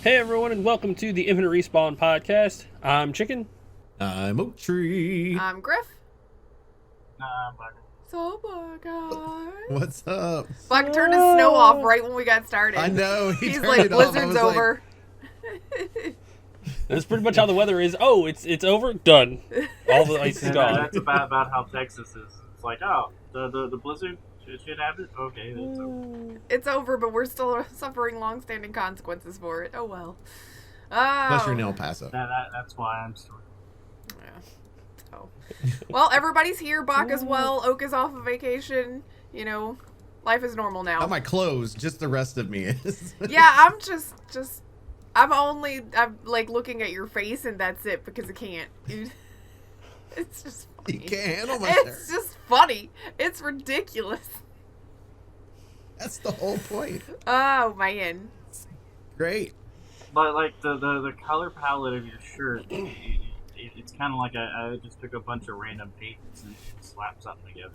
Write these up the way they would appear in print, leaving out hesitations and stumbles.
Hey everyone, and welcome to the Infinite Respawn podcast. I'm Chicken. I'm Oak Tree. I'm Grif. Baka. So, Baka. What's up? Baka turned his snow off right when we got started. I know. He's turned like, it off. I blizzard's was over. That's pretty much how the weather is. Oh, it's over? Done. All the ice is And gone. that's about how Texas is. It's like, oh, the blizzard should have it? Okay, it's over. It's over, but we're still suffering long-standing consequences for it. Oh, well. Unless you're in Oh. El Paso. That's why I'm still. Yeah. So. Well, everybody's here. Baka's well. Oak is off of vacation. You know, life is normal now. Not my clothes, just the rest of me is. Yeah, I'm just I'm like looking at your face and that's it because I can't. Dude. It's just funny. You can't handle my It's shirt. just funny. It's ridiculous. That's the whole point. Oh man. Great. But like the color palette of your shirt, it's kind of like I just took a bunch of random paints and slapped something together.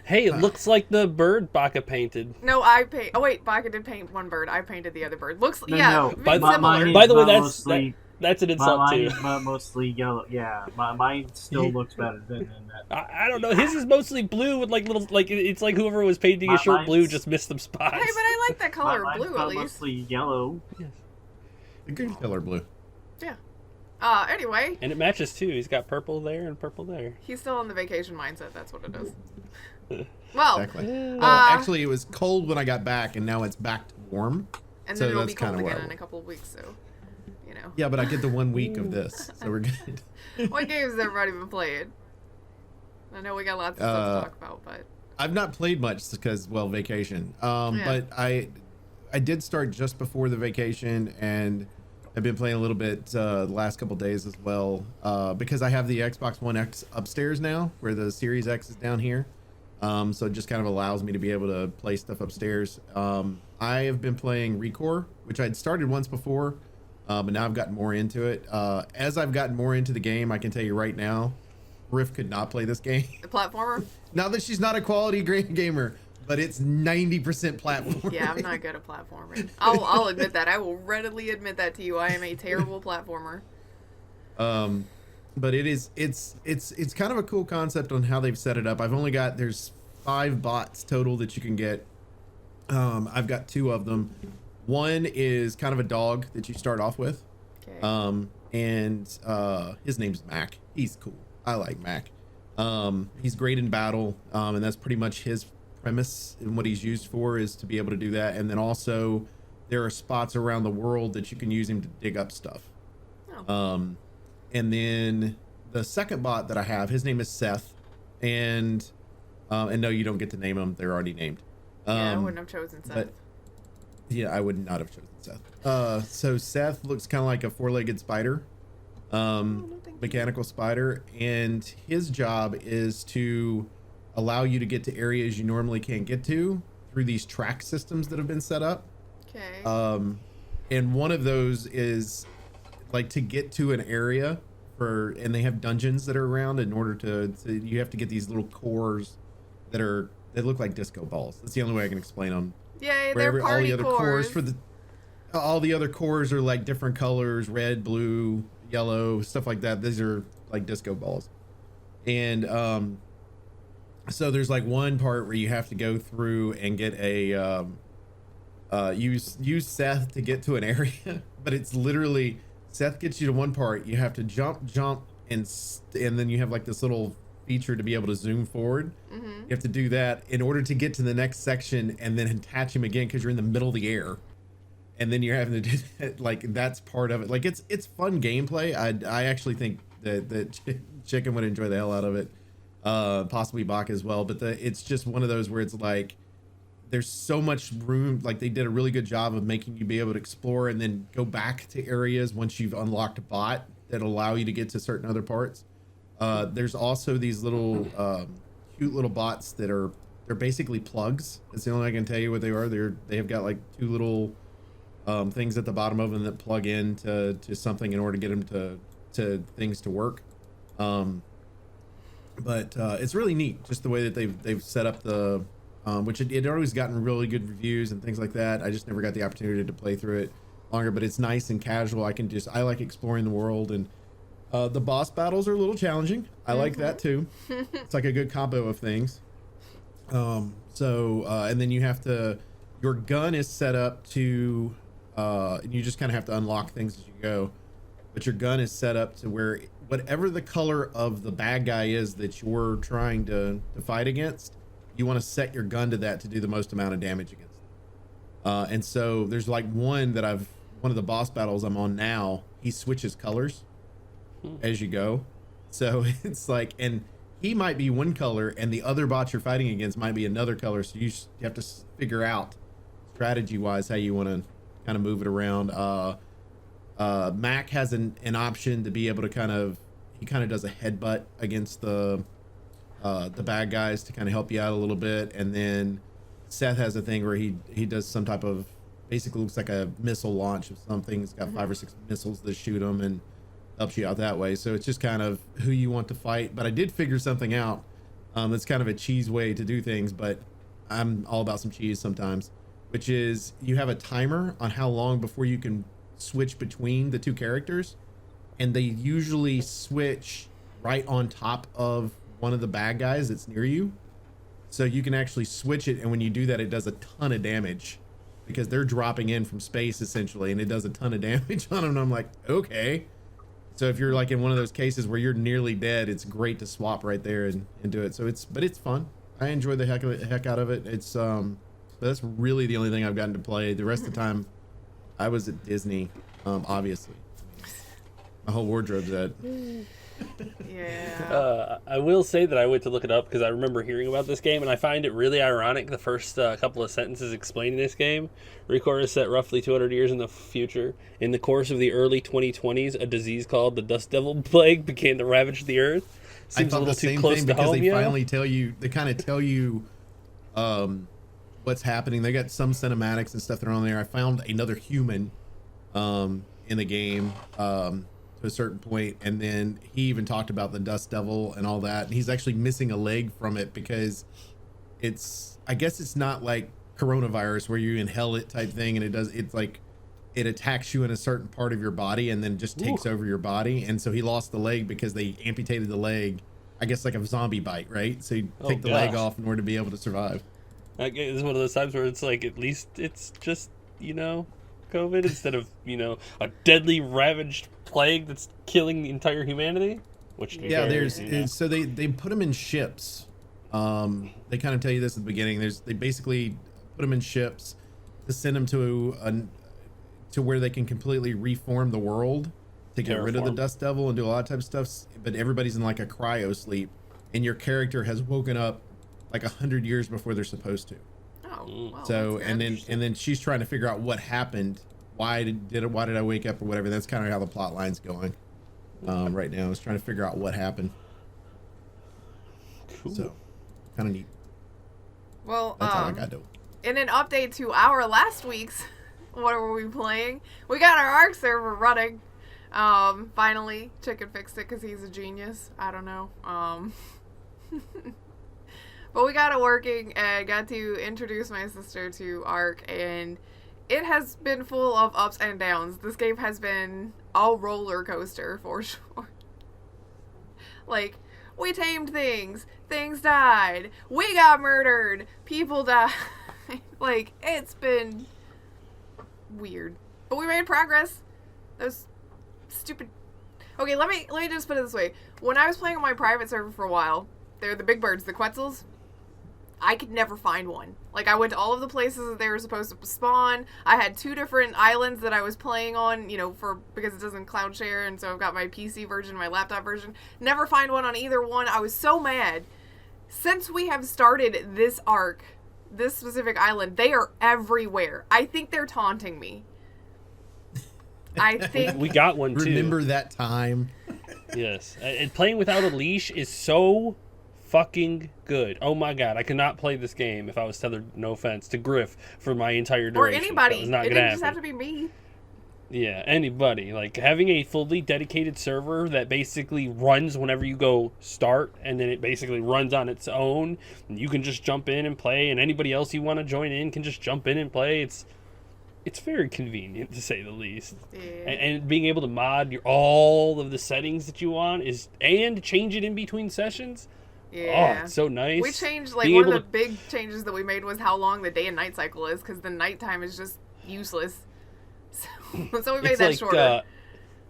Hey, it looks like the bird Baka painted. No, I paint. Oh wait, Baka did paint one bird. I painted the other bird. Looks No, yeah, no. very By similar. the way, mostly, that's an insult too. mostly yellow. Yeah, mine still looks better than that. I don't know. His is mostly blue with like little it's like whoever was painting his shirt blue just missed some spots. Hey, but I like that color of Mine's blue at least. mostly yellow. The green color blue. Yeah. Anyway, And it matches too. He's got purple there and purple there. he's still in the vacation mindset. That's what it is. Well, Exactly. Actually, it was cold when I got back, and now it's back to warm. and so then it'll that's be cold kinda where again I in a was. couple of weeks. So, you know. Yeah, but I get the 1 week of this, so we're good. What games has everybody been playing? I know we got lots of stuff to talk about, but I've not played much because, well, vacation. Yeah. But I did start just before the vacation, and I've been playing a little bit the last couple days as well, because I have the Xbox One X upstairs now, where the Series X is down here. So it just kind of allows me to be able to play stuff upstairs. I have been playing Recore, which I'd started once before, but now I've gotten more into it. As I've gotten more into the game, I can tell you right now, Riff could not play this game. the platformer. Not that she's not a quality great gamer, but it's 90% platform. Yeah, I'm not good at platforming. I'll admit that. I will readily admit that to you. I am a terrible platformer. But it's kind of a cool concept on how they've set it up. There's 5 bots total that you can get. I've got 2 of them. One is kind of a dog that you start off with. Okay. And his name's Mac. He's cool. I like Mac. He's great in battle, and that's pretty much his premise, and what he's used for is to be able to do that. And then also there are spots around the world that you can use him to dig up stuff. Oh. And then the second bot that I have, his name is Seth, and no, you don't get to name them, they're already named. Yeah, I wouldn't have chosen Seth. but yeah, I would not have chosen Seth. So Seth looks kind of like a 4-legged spider, no, thank you. mechanical spider, and his job is to allow you to get to areas you normally can't get to through these track systems that have been set up. Okay. And one of those is like to get to an area and they have dungeons that are around in order to you have to get these little cores that look like disco balls. That's the only way I can explain them. Yay, they're all party the other cores. all the other cores are like different colors, red, blue, yellow, stuff like that. These are like disco balls. And so there's like one part where you have to go through and get a use Seth to get to an area, but it's literally Seth gets you to one part, you have to jump, and then you have like this little feature to be able to zoom forward. Mm-hmm. You have to do that in order to get to the next section and then attach him again because you're in the middle of the air. And then you're having to do that, like that's part of it. Like it's fun gameplay. I actually think that Chicken would enjoy the hell out of it. Possibly Baka as well, but it's just one of those where it's like there's so much room. Like they did a really good job of making you be able to explore and then go back to areas once you've unlocked a bot that allow you to get to certain other parts. There's also these little cute little bots that they're basically plugs. That's the only way I can tell you what they are. They have got like 2 little things at the bottom of them that plug in to something in order to get them to things to work. But it's really neat just the way that they've set up the which it always gotten really good reviews and things like that. I just never got the opportunity to play through it. longer, but it's nice and casual. I like exploring the world, and the boss battles are a little challenging. I like that too. It's like a good combo of things. And then you have to, your gun is set up to, and you just kind of have to unlock things as you go, but your gun is set up to where whatever the color of the bad guy is that you're trying to fight against, you want to set your gun to that to do the most amount of damage against them. And so there's like one of the boss battles I'm on now, he switches colors as you go. So it's like, and he might be one color and the other bot you're fighting against might be another color. So you have to figure out strategy wise how you want to kind of move it around. Mac has an option to be able to he kind of does a headbutt against the bad guys to kind of help you out a little bit. And then Seth has a thing where he does some type of, basically looks like a missile launch of something. It's got 5 or 6 missiles that shoot them and helps you out that way. So it's just kind of who you want to fight. But I did figure something out. It's kind of a cheese way to do things, but I'm all about some cheese sometimes, which is you have a timer on how long before you can switch between the two characters, and they usually switch right on top of one of the bad guys that's near you, so you can actually switch it, and when you do that, it does a ton of damage because they're dropping in from space essentially, and it does a ton of damage on them. And I'm like, okay, so if you're like in one of those cases where you're nearly dead, it's great to swap right there and do it. So it's fun. I enjoy the heck out of it. It's but that's really the only thing I've gotten to play. The rest of the time I was at Disney, obviously. My whole wardrobe's at. Yeah. I will say that I went to look it up because I remember hearing about this game, and I find it really ironic the first couple of sentences explaining this game. Recore is set roughly 200 years in the future. In the course of the early 2020s, a disease called the Dust Devil Plague began to ravage the Earth. Seems I a thought little the too same close thing to because home, they you know? finally tell you, they kind of tell you what's happening. They got some cinematics and stuff that are on there. I found another human in the game to a certain point, and then he even talked about the Dust Devil and all that, and he's actually missing a leg from it because I guess it's not like coronavirus where you inhale it type thing, and it's like it attacks you in a certain part of your body and then just takes over your body. And so he lost the leg because they amputated the leg, I guess like a zombie bite, right? So you take the leg off in order to be able to survive. It's one of those times where it's like, at least it's just, COVID instead of, a deadly ravaged plague that's killing the entire humanity. Which so they put them in ships. They kind of tell you this at the beginning. They basically put them in ships to send them to where they can completely reform the world to get rid of the Dust Devil and do a lot of type of stuff. But everybody's in like a cryo sleep, and your character has woken up like 100 years before they're supposed to. Oh, wow, so and then she's trying to figure out what happened. Why did I wake up or whatever? That's kind of how the plot line's going right now. Is trying to figure out what happened. Cool. So kind of neat. Well, that's all I got to. In an update to our last week's what were we playing, we got our ARC server running. Finally, Chicken fixed it because he's a genius. I don't know. But we got it working and got to introduce my sister to ARC, and it has been full of ups and downs. This game has been a roller coaster for sure. Like, we tamed things died, we got murdered, people died. Like, it's been weird. But we made progress. Those stupid... Okay, let me just put it this way. When I was playing on my private server for a while, they're the big birds, the Quetzals. I could never find one. Like, I went to all of the places that they were supposed to spawn. I had 2 different islands that I was playing on, because it doesn't cloud share, and so I've got my PC version, my laptop version. Never find one on either one. I was so mad. Since we have started this arc, this specific island, they are everywhere. I think they're taunting me. I think... We got one, too. Remember that time? Yes. And playing without a leash is so fucking good. Oh my god, I could not play this game if I was tethered, no offense, to Grif for my entire duration. Or anybody. That was not it gonna didn't just have happen. to be me. Yeah, anybody. Like, having a fully dedicated server that basically runs whenever you go start, and then it basically runs on its own, and you can just jump in and play, and anybody else you want to join in can just jump in and play. it's very convenient, to say the least. Yeah. And being able to mod all of the settings that you want and change it in between sessions. Yeah. Oh, it's so nice. We changed, like, Being one of able the big changes that we made was how long the day and night cycle is, because the nighttime is just useless. So we made that shorter.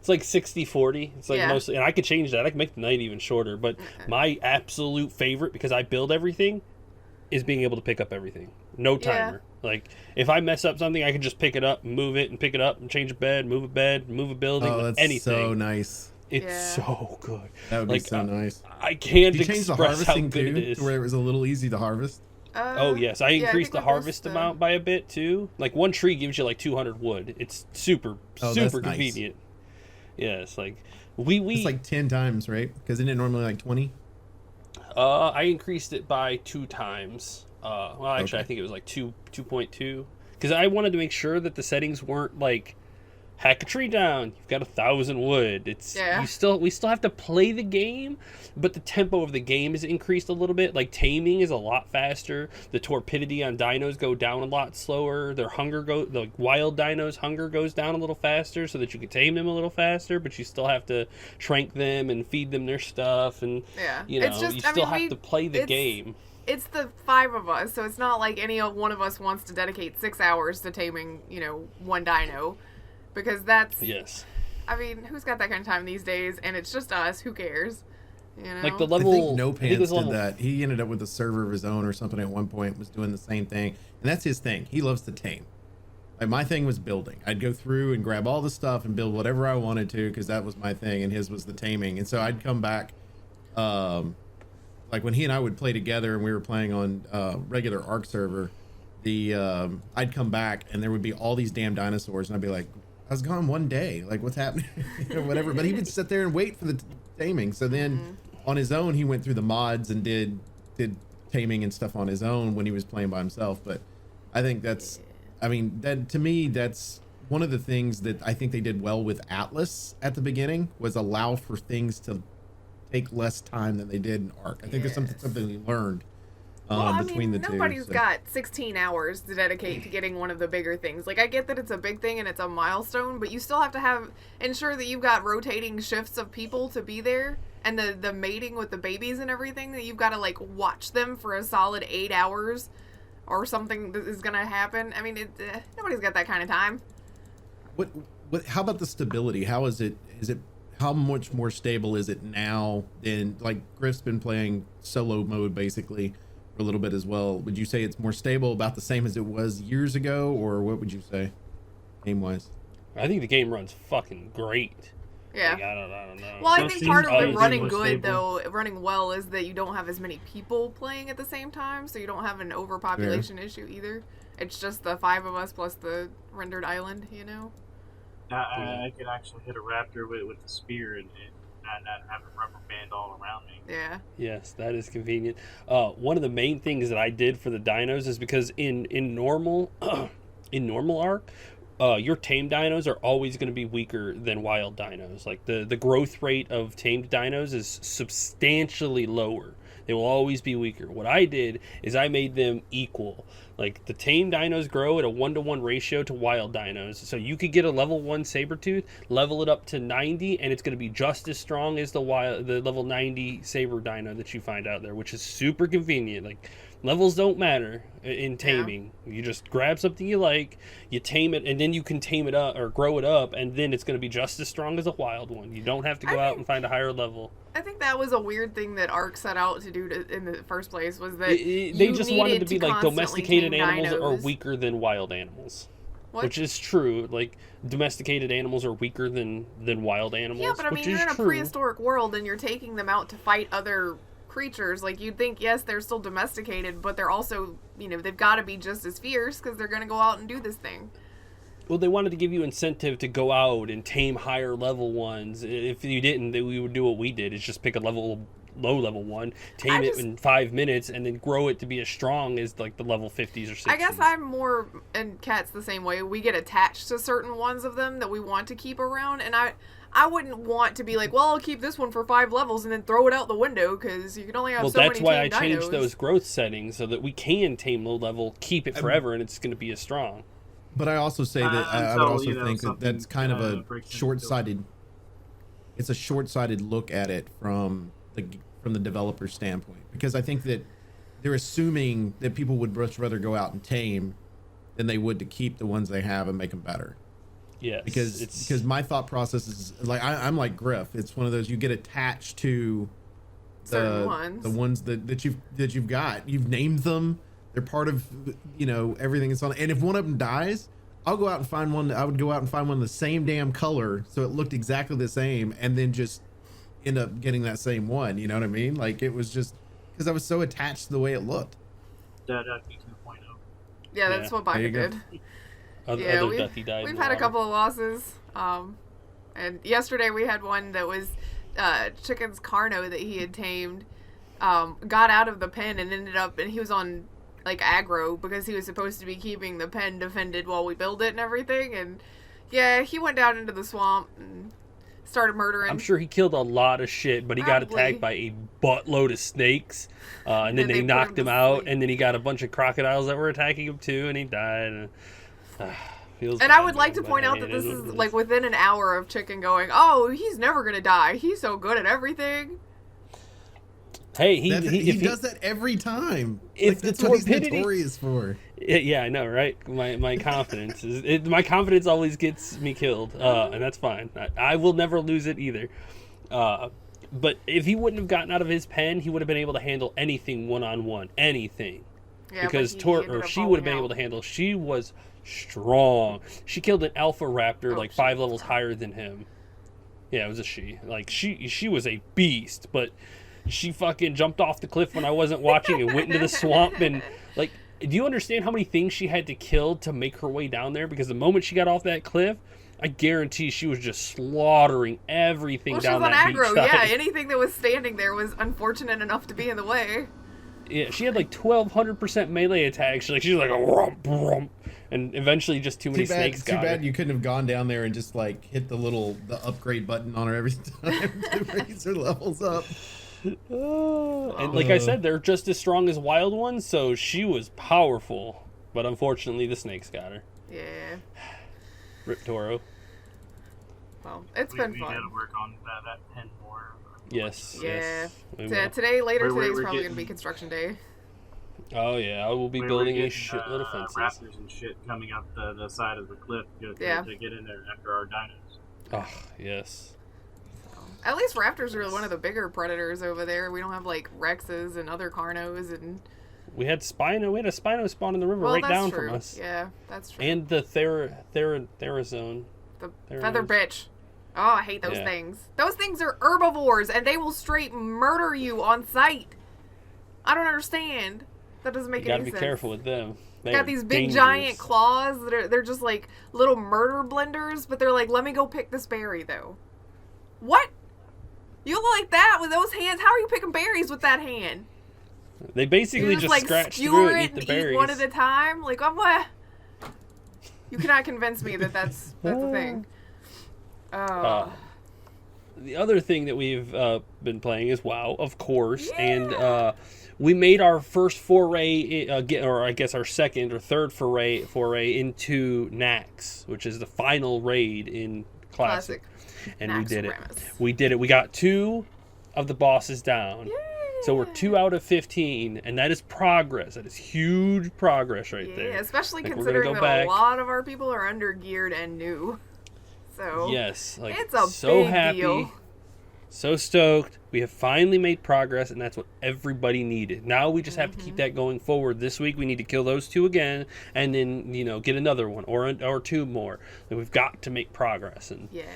It's like 60-40. It's like Yeah. mostly, and I could change that. I could make the night even shorter. But my absolute favorite, because I build everything, is being able to pick up everything. No timer. Like, if I mess up something, I can just pick it up, move it, and pick it up, and change a bed, move a bed, move a building, Oh, that's anything. so nice. It's so good. That would be so nice. I can't Did you change the express how harvesting good it too, is. to where it was a little easy to harvest? Oh, yes. I increased the think we harvest both, amount by a bit, too. Like, one tree gives you, like, 200 wood. It's super Oh, that's nice. convenient. Yes, like, we It's like 10 times, right? Because isn't it normally like 20? I increased it by 2 times. Well, actually, Okay. I think it was like 2.2. Because I wanted to make sure that the settings weren't, like, hack a tree down, you've got 1,000 wood. It's we still have to play the game, but the tempo of the game is increased a little bit. Like, taming is a lot faster. The torpidity on dinos go down a lot slower. The wild dinos' hunger goes down a little faster, so that you can tame them a little faster, but you still have to trank them and feed them their stuff, and you know, you still have to play the game. It's the 5 of us, so it's not like any one of us wants to dedicate 6 hours to taming, one dino. Because that's... Yes. I mean, who's got that kind of time these days? And it's just us. Who cares? Like the level... I think No Pants did that. He ended up with a server of his own or something at one point, was doing the same thing. And that's his thing. He loves to tame. Like, my thing was building. I'd go through and grab all the stuff and build whatever I wanted to, because that was my thing, and his was the taming. And so I'd come back... like when he and I would play together and we were playing on regular Ark server, I'd come back and there would be all these damn dinosaurs, and I'd be like, I was gone one day, like, what's happening? Or whatever. But he would sit there and wait for the taming. So then on his own, he went through the mods and did taming and stuff on his own when he was playing by himself. But I think that to me, that's one of the things that I think they did well with Atlas at the beginning, was allow for things to take less time than they did in Ark. I think there's something we learned between the two. Nobody's got 16 hours to dedicate to getting one of the bigger things. Like, I get that it's a big thing and it's a milestone, but you still have to ensure that you've got rotating shifts of people to be there, and the mating with the babies and everything, that you've got to, like, watch them for a solid 8 hours or something that is going to happen. I mean, nobody's got that kind of time. How about the stability? How is it how much more stable is it now than, like, Grif's been playing solo mode basically for a little bit as well? Would you say it's more stable, about the same as it was years ago, or what would you say, game wise? I think the game runs fucking great. Yeah. Like, I don't know. Well, I think part of it running good, though, running well, is that you don't have as many people playing at the same time, so you don't have an overpopulation issue either. It's just the 5 of us plus the rendered island, I could actually hit a raptor with the spear and not have a rubber band all around me. Yeah. Yes, that is convenient. One of the main things that I did for the dinos is because in normal Ark, your tamed dinos are always going to be weaker than wild dinos. Like, the growth rate of tamed dinos is substantially lower. They will always be weaker. What I did is I made them equal. Like, the tamed dinos grow at a 1-to-1 ratio to wild dinos. So you could get a level 1 Sabertooth, level it up to 90, and it's going to be just as strong as the level 90 Saber dino that you find out there, which is super convenient. Like, levels don't matter in taming. Yeah. You just grab something you like, you tame it, and then you can tame it up or grow it up, and then it's going to be just as strong as a wild one. You don't have to go out and find a higher level. I think that was a weird thing that Ark set out to do in the first place, was that they just wanted to be like, domesticated animals dinos. are weaker than wild animals. What? Which is true. Like, domesticated animals are weaker than wild animals. Yeah, but I mean, you're in a prehistoric world and you're taking them out to fight other creatures. Like, you'd think, yes, they're still domesticated, but they're also, they've got to be just as fierce because they're going to go out and do this thing. Well, they wanted to give you incentive to go out and tame higher level ones. If you didn't, we would do what we did, is just pick a low level one, tame it in 5 minutes, and then grow it to be as strong as, like, the level 50s or 60s. I guess I'm more, and Kat's the same way. We get attached to certain ones of them that we want to keep around, and I wouldn't want to be like, well, I'll keep this one for 5 levels and then throw it out the window, because you can only have so many tamed dinos. Well, that's why I changed those growth settings so that we can tame low level, keep it forever, and it's going to be as strong. But I also say that I would Until, also you know, think that something, that's kind of a breaks into short-sighted. It's a short-sighted look at it from the developer standpoint, because I think that they're assuming that people would much rather go out and tame than they would to keep the ones they have and make them better. Yes, Because my thought process is like I'm like Grif. It's one of those, you get attached to Certain ones. the ones that you've got. You've named them. They're part of, you know, everything that's on. And if one of them dies, I'll go out and find one. I would go out and find one the same damn color, so it looked exactly the same, and then just end up getting that same one. You know what I mean? Like, it was just because I was so attached to the way it looked. Dead Ducky 2.0. Yeah, that's Yeah. what Baka There you go. did. Other Ducky died. We've in the had a water. couple of losses. And yesterday we had one that was Chicken's Carno that he had tamed. Got out of the pen and ended up, and he was on like aggro because he was supposed to be keeping the pen defended while we build it and everything. And yeah, he went down into the swamp and started murdering. I'm sure he killed a lot of shit, but he got Probably. attacked by a buttload of snakes, and then Then they they put knocked him him to out, sleep. and then he got a bunch of crocodiles that were attacking him too, and he died. Feels And bad, I would like to but point out hey, that it this what is it like within an hour of Chicken going, oh, he's never gonna die. He's so good at everything. Hey, He if does that every time. if Like, the that's what he's torpidity- notorious for. Yeah, I know, right? My confidence my confidence always gets me killed, and that's fine. I will never lose it either. But if he wouldn't have gotten out of his pen, he would have been able to handle anything one-on-one, anything. Yeah, Because but he ended up she would have been falling able to out. handle. She was strong. She killed an alpha raptor Oh, like shit. 5 levels higher than him. Yeah, it was a she. Like she was a beast, but she fucking jumped off the cliff when I wasn't watching and went into the swamp. And like, do you understand how many things she had to kill to make her way down there? Because the moment she got off that cliff, I guarantee she was just slaughtering everything Well, she was down on that aggro. beach Yeah, side. anything that was standing there was unfortunate enough to be in the way. Yeah, she had like 1200% melee attack. She was like a rump, rump, and eventually just too many snakes Too got bad her. you couldn't have gone down there and just like hit the upgrade button on her every time to raise her levels up. And like I said, they're just as strong as wild ones, so she was powerful. But unfortunately, the snakes got her. Yeah. Rip Toro. Well, it's We been gotta fun. work on that pen more. Yes. Yeah. Yes. We Today, will. later We're today's probably getting- gonna be construction day. Oh yeah, I will be We're building a getting, shitload of fences. raptors and shit coming up the side of the cliff to get in there after our dinos. Oh yes. At least raptors are one of the bigger predators over there. We don't have like Rexes and other Carnos and. We had Spino. We had a Spino spawn in the river Well, right that's down true. from us. Yeah, that's true. And the Therazone. The There it feather is. bitch. Oh, I hate those Yeah. things. Those things are herbivores, and they will straight murder you on sight. I don't understand. That doesn't make You gotta any be sense. careful with them. They Got are these big dangerous. giant claws they're just like little murder blenders, but they're like, let me go pick this berry though. What? You look like that with those hands? How are you picking berries with that hand? They basically You just like scratch through skewer it and it eat the and berries. eat one at a time? Like, I'm what? You cannot convince me that that's a thing. The other thing that we've been playing is WoW, of course, and we made our first foray, or I guess our second or third foray into Nax, which is the final raid in Classic. And we did it. Naxxramas. We did it. We got 2 of the bosses down. So we're 2 out of 15, and that is progress. That is huge progress right there. Yeah, especially Like, we're gonna considering go that back. a lot of our people are under geared and new. So Yes, like it's a so big happy, deal. so stoked. We have finally made progress, and that's what everybody needed. Now we just have to keep that going forward. This week we need to kill those 2 again, and then get another one or 2 more. And we've got to make progress. And Yes.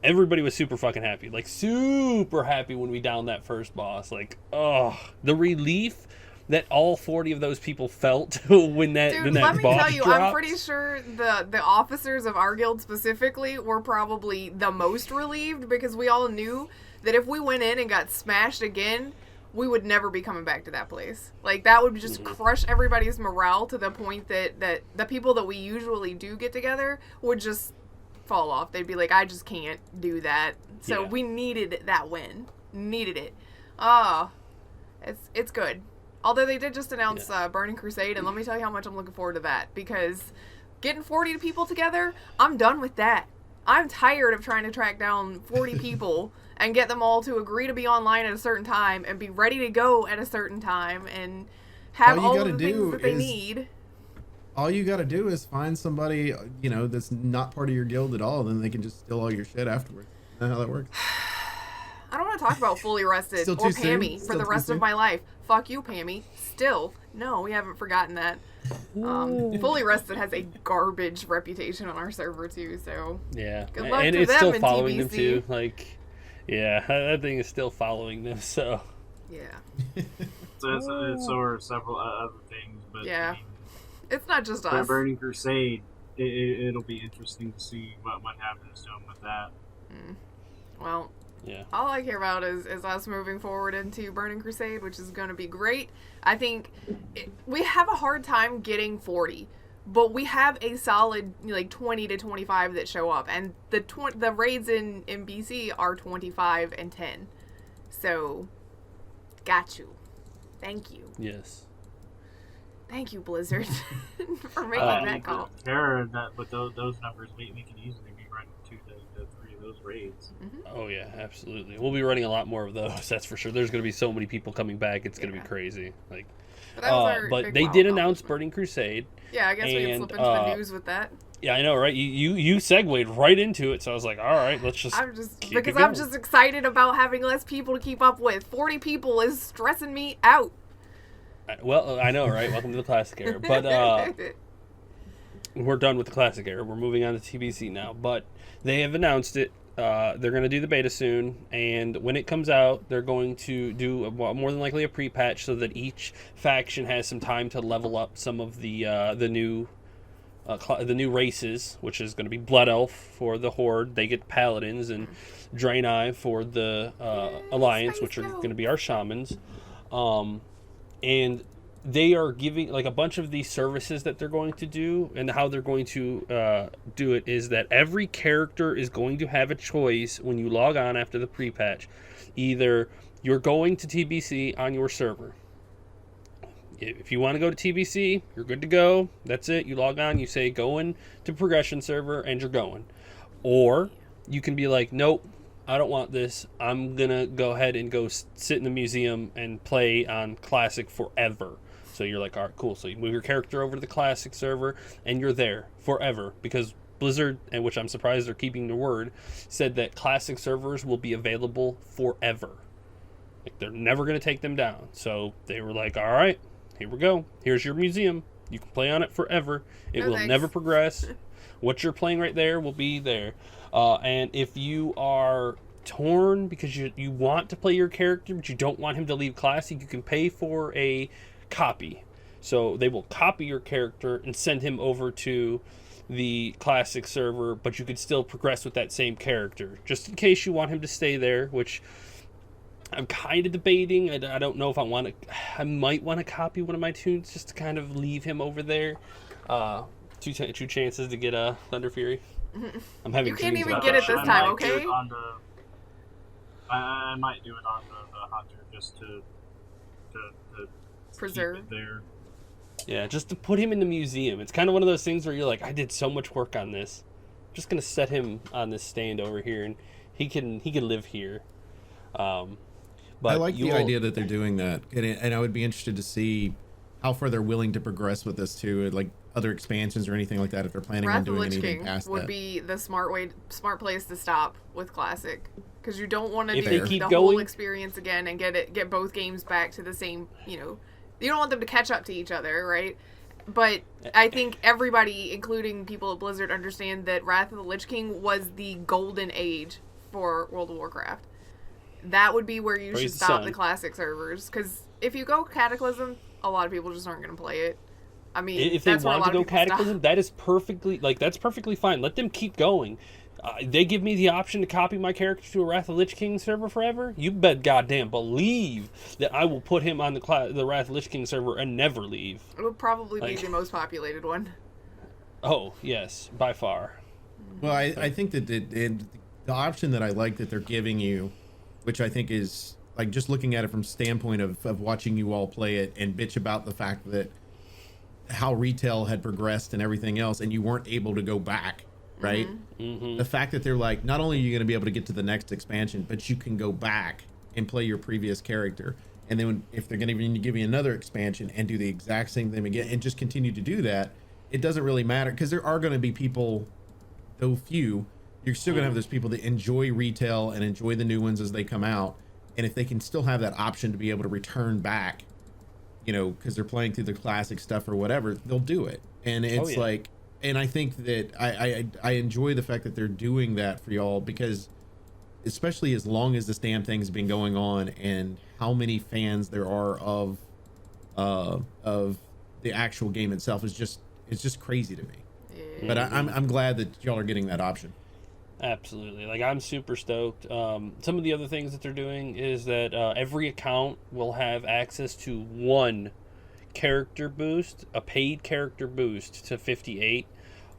everybody was super fucking happy, like super happy when we downed that first boss. Like, the relief that all 40 of those people felt when that Dude, when let that me boss tell you, dropped. I'm pretty sure the officers of our guild specifically were probably the most relieved because we all knew that if we went in and got smashed again, we would never be coming back to that place. Like, that would just crush everybody's morale to the point that the people that we usually do get together would just fall off. They'd be like, I just can't do that. So Yeah. we needed that win. Needed it. Oh, it's good. Although they did just announce Burning Crusade, and let me tell you how much I'm looking forward to that, because Getting 40 people together, I'm done with that. I'm tired of trying to track down 40 people and get them all to agree to be online at a certain time and be ready to go at a certain time and have all of the things that they need. All you gotta do is find somebody, you know, that's not part of your guild at all, then they can just steal all your shit afterwards. Isn't that how that works? I don't want to talk about Fully Rested or Pammy for the rest of my life. Fuck you, Pammy. Still, no, we haven't forgotten that. Fully Rested has a garbage reputation on our server too, so yeah, good luck and to it's them still in following TBC. them too. Like, yeah, that thing is still following them. So yeah, so are several other things, but yeah, I mean, it's not just us. Burning Crusade, it'll be interesting to see what happens to them with that. Well, yeah, all I care about is us moving forward into Burning Crusade, which is going to be great. I think we have a hard time getting 40, but we have a solid like 20 to 25 that show up, and the raids in BC are 25 and 10. So, got you. Thank you. yes. Thank you, Blizzard, for making that call. But those numbers, we can easily be running 2 to 3 of those raids. Oh yeah, absolutely. We'll be running a lot more of those. That's for sure. There's going to be so many people coming back. It's going to be crazy. Like, but they did announce Burning Crusade. Yeah, I guess we can slip into the news with that. Yeah, I know, right? You segued right into it, so I was like, all right, let's just. I'm just excited about having less people to keep up with. 40 people is stressing me out. Well, I know, right? Welcome to the classic era. But we're done with the classic era. We're moving on to TBC now. But they have announced it. They're going to do the beta soon, and when it comes out, they're going to do more than likely a pre-patch so that each faction has some time to level up some of the new races, which is going to be Blood Elf for the Horde. They get Paladins, and Draenei for the Alliance, which are going to be our Shamans. And they are giving like a bunch of these services that they're going to do, and how they're going to do it is that every character is going to have a choice when you log on after the pre-patch. Either you're going to TBC on your server. If you want to go to TBC, you're good to go. That's it. You log on, you say going to progression server, and you're going. Or you can be like, nope, I don't want this. I'm going to go ahead and go sit in the museum and play on Classic forever. So you're like, all right, cool. So you move your character over to the Classic server, and you're there forever. Because Blizzard, and which I'm surprised they're keeping their word, said that Classic servers will be available forever. Like, they're never going to take them down. So they were like, all right, here we go. Here's your museum. You can play on it forever. It will never progress. What you're playing right there will be there. And if you are torn because you want to play your character but you don't want him to leave Classic, you can pay for a copy. So they will copy your character and send him over to the Classic server, but you could still progress with that same character, just in case you want him to stay there, which I'm kind of debating. I don't know if I might want to copy one of my tunes just to kind of leave him over there. Two chances to get a Thunder Fury. I'm having. You can't even get it this time, okay? I might do it on the Hunter just to preserve keep it there. Yeah, just to put him in the museum. It's kind of one of those things where you're like, I did so much work on this. I'm just gonna set him on this stand over here, and he can live here. But I like the idea that they're doing that, and I would be interested to see how far they're willing to progress with this too, like other expansions or anything like that. If they're planning on doing anything past that, would be the smart place to stop with Classic, because you don't want to do the whole experience again and get both games back to the same. You don't want them to catch up to each other, right? But I think everybody, including people at Blizzard, understand that Wrath of the Lich King was the golden age for World of Warcraft. That would be where you should stop the Classic servers, because if you go Cataclysm, a lot of people just aren't going to play it. I mean, if they want to go Cataclysm, that is that's perfectly fine. Let them keep going. They give me the option to copy my character to a Wrath of the Lich King server forever. You bet goddamn believe that I will put him on the Wrath of the Lich King server and never leave. It would probably be the most populated one. Oh, yes, by far. Well, I think that the option that I like that they're giving you, which I think is like just looking at it from standpoint of watching you all play it and bitch about the fact that how retail had progressed and everything else, and you weren't able to go back, right? The fact that they're like, not only are you going to be able to get to the next expansion, but you can go back and play your previous character. And then if they're going to give you another expansion and do the exact same thing again and just continue to do that, it doesn't really matter, because there are going to be people, though few, you're still going to have those people that enjoy retail and enjoy the new ones as they come out. And if they can still have that option to be able to return back, you know, because they're playing through the classic stuff or whatever, they'll do it. And it's like, and I think that I enjoy the fact that they're doing that for y'all, because especially as long as this damn thing's been going on and how many fans there are of the actual game itself is just, it's just crazy to me. But I'm glad that y'all are getting that option. Absolutely. Like, I'm super stoked. Some of the other things that they're doing is that every account will have access to one character boost, a paid character boost to 58.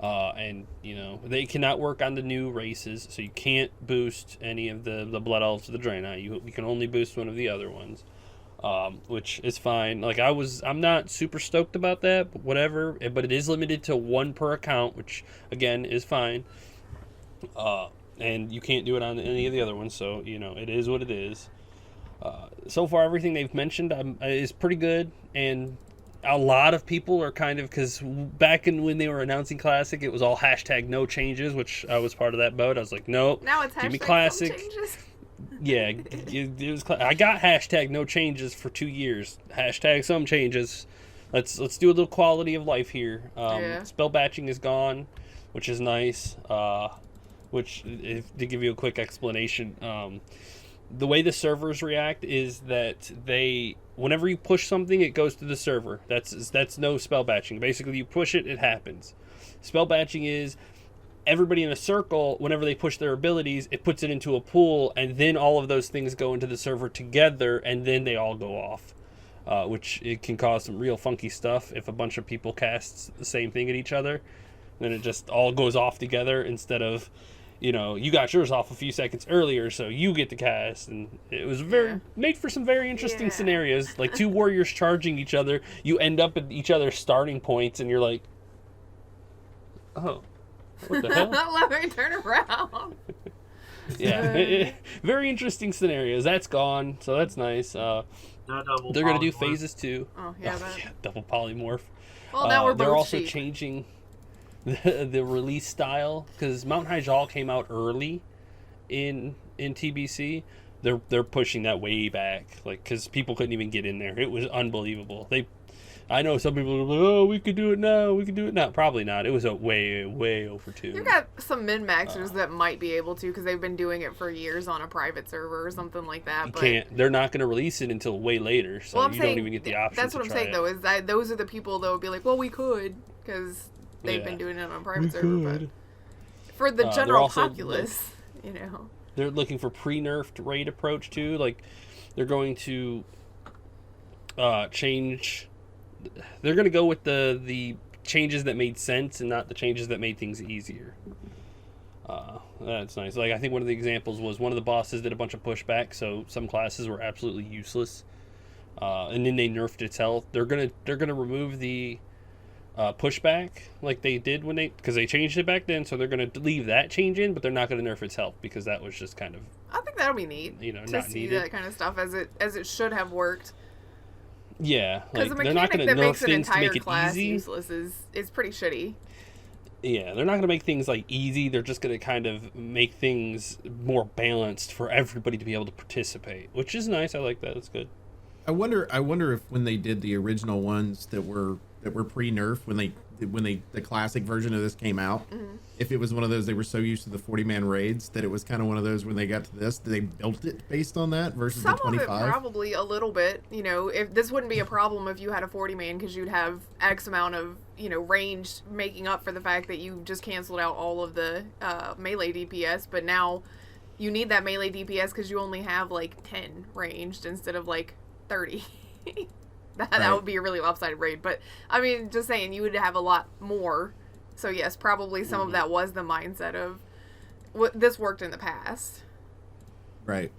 And, you know, they cannot work on the new races, so you can't boost any of the Blood Elves or the Draenei. You can only boost one of the other ones, which is fine. Like, I'm not super stoked about that, but whatever. But it is limited to one per account, which, again, is fine. And you can't do it on any of the other ones, so, you know, it is what it is. So far, everything they've mentioned is pretty good, and a lot of people are kind of, because back when they were announcing Classic, it was all hashtag no changes, which I was part of that boat. I was like, nope, now it's give me hashtag Classic. some changes. Yeah, it was. I got hashtag no changes for 2 years. Hashtag some changes. Let's do a little quality of life here. Spell batching is gone, which is nice. Which, to give you a quick explanation, the way the servers react is that whenever you push something, it goes to the server. That's no spell batching. Basically, you push it, it happens. Spell batching is everybody in a circle, whenever they push their abilities, it puts it into a pool, and then all of those things go into the server together, and then they all go off. Which it can cause some real funky stuff if a bunch of people cast the same thing at each other. Then it just all goes off together instead of, you know, you got yours off a few seconds earlier, so you get to cast. And it was made for some very interesting scenarios. Like two warriors charging each other, you end up at each other's starting points, and you're like, oh, what the hell? Let me turn around. Very interesting scenarios. That's gone, so that's nice. They're going to do phases 2. Oh, yeah, double polymorph. Well, now we're both they're also cheap. changing the release style, because Mountain High Jaw came out early in TBC. They're pushing that way back, like, because people couldn't even get in there. It was unbelievable. I know some people are like, oh, we could do it now. Probably not. It was a way over 2. You've got some min-maxers that might be able to, because they've been doing it for years on a private server or something like that. They're not going to release it until way later, so you don't even get the option. That's what I'm saying, though, is that those are the people that would be like, well, we could, because they've been doing it on a private server. But for the general populace, you know. They're looking for pre-nerfed raid approach, too. Like, they're going to change... They're going to go with the changes that made sense and not the changes that made things easier. That's nice. Like, I think one of the examples was one of the bosses did a bunch of pushback, so some classes were absolutely useless. And then they nerfed its health. They're gonna remove the pushback like they did because they changed it back then. So they're gonna leave that change in, but they're not gonna nerf its health because that was just kind of. I think that'll be neat. You know, to not see needed. that kind of stuff as it should have worked. Yeah, like, the they're not going to nerf things to make it easy. Useless is pretty shitty. Yeah, they're not going to make things like easy. They're just going to kind of make things more balanced for everybody to be able to participate, which is nice. I like that. It's good. I wonder if when they did the original ones that were pre-nerf, when the classic version of this came out, if it was one of those, they were so used to the 40-man raids that it was kind of one of those when they got to this, they built it based on that versus the 25. Some of it probably a little bit. You know, if this wouldn't be a problem if you had a 40-man, because you'd have X amount of, you know, range making up for the fact that you just canceled out all of the melee DPS, but now you need that melee DPS because you only have like 10 ranged instead of like 30. That would be a really lopsided raid, but I mean, just saying, you would have a lot more. So yes, probably some of that was the mindset of this worked in the past. Right.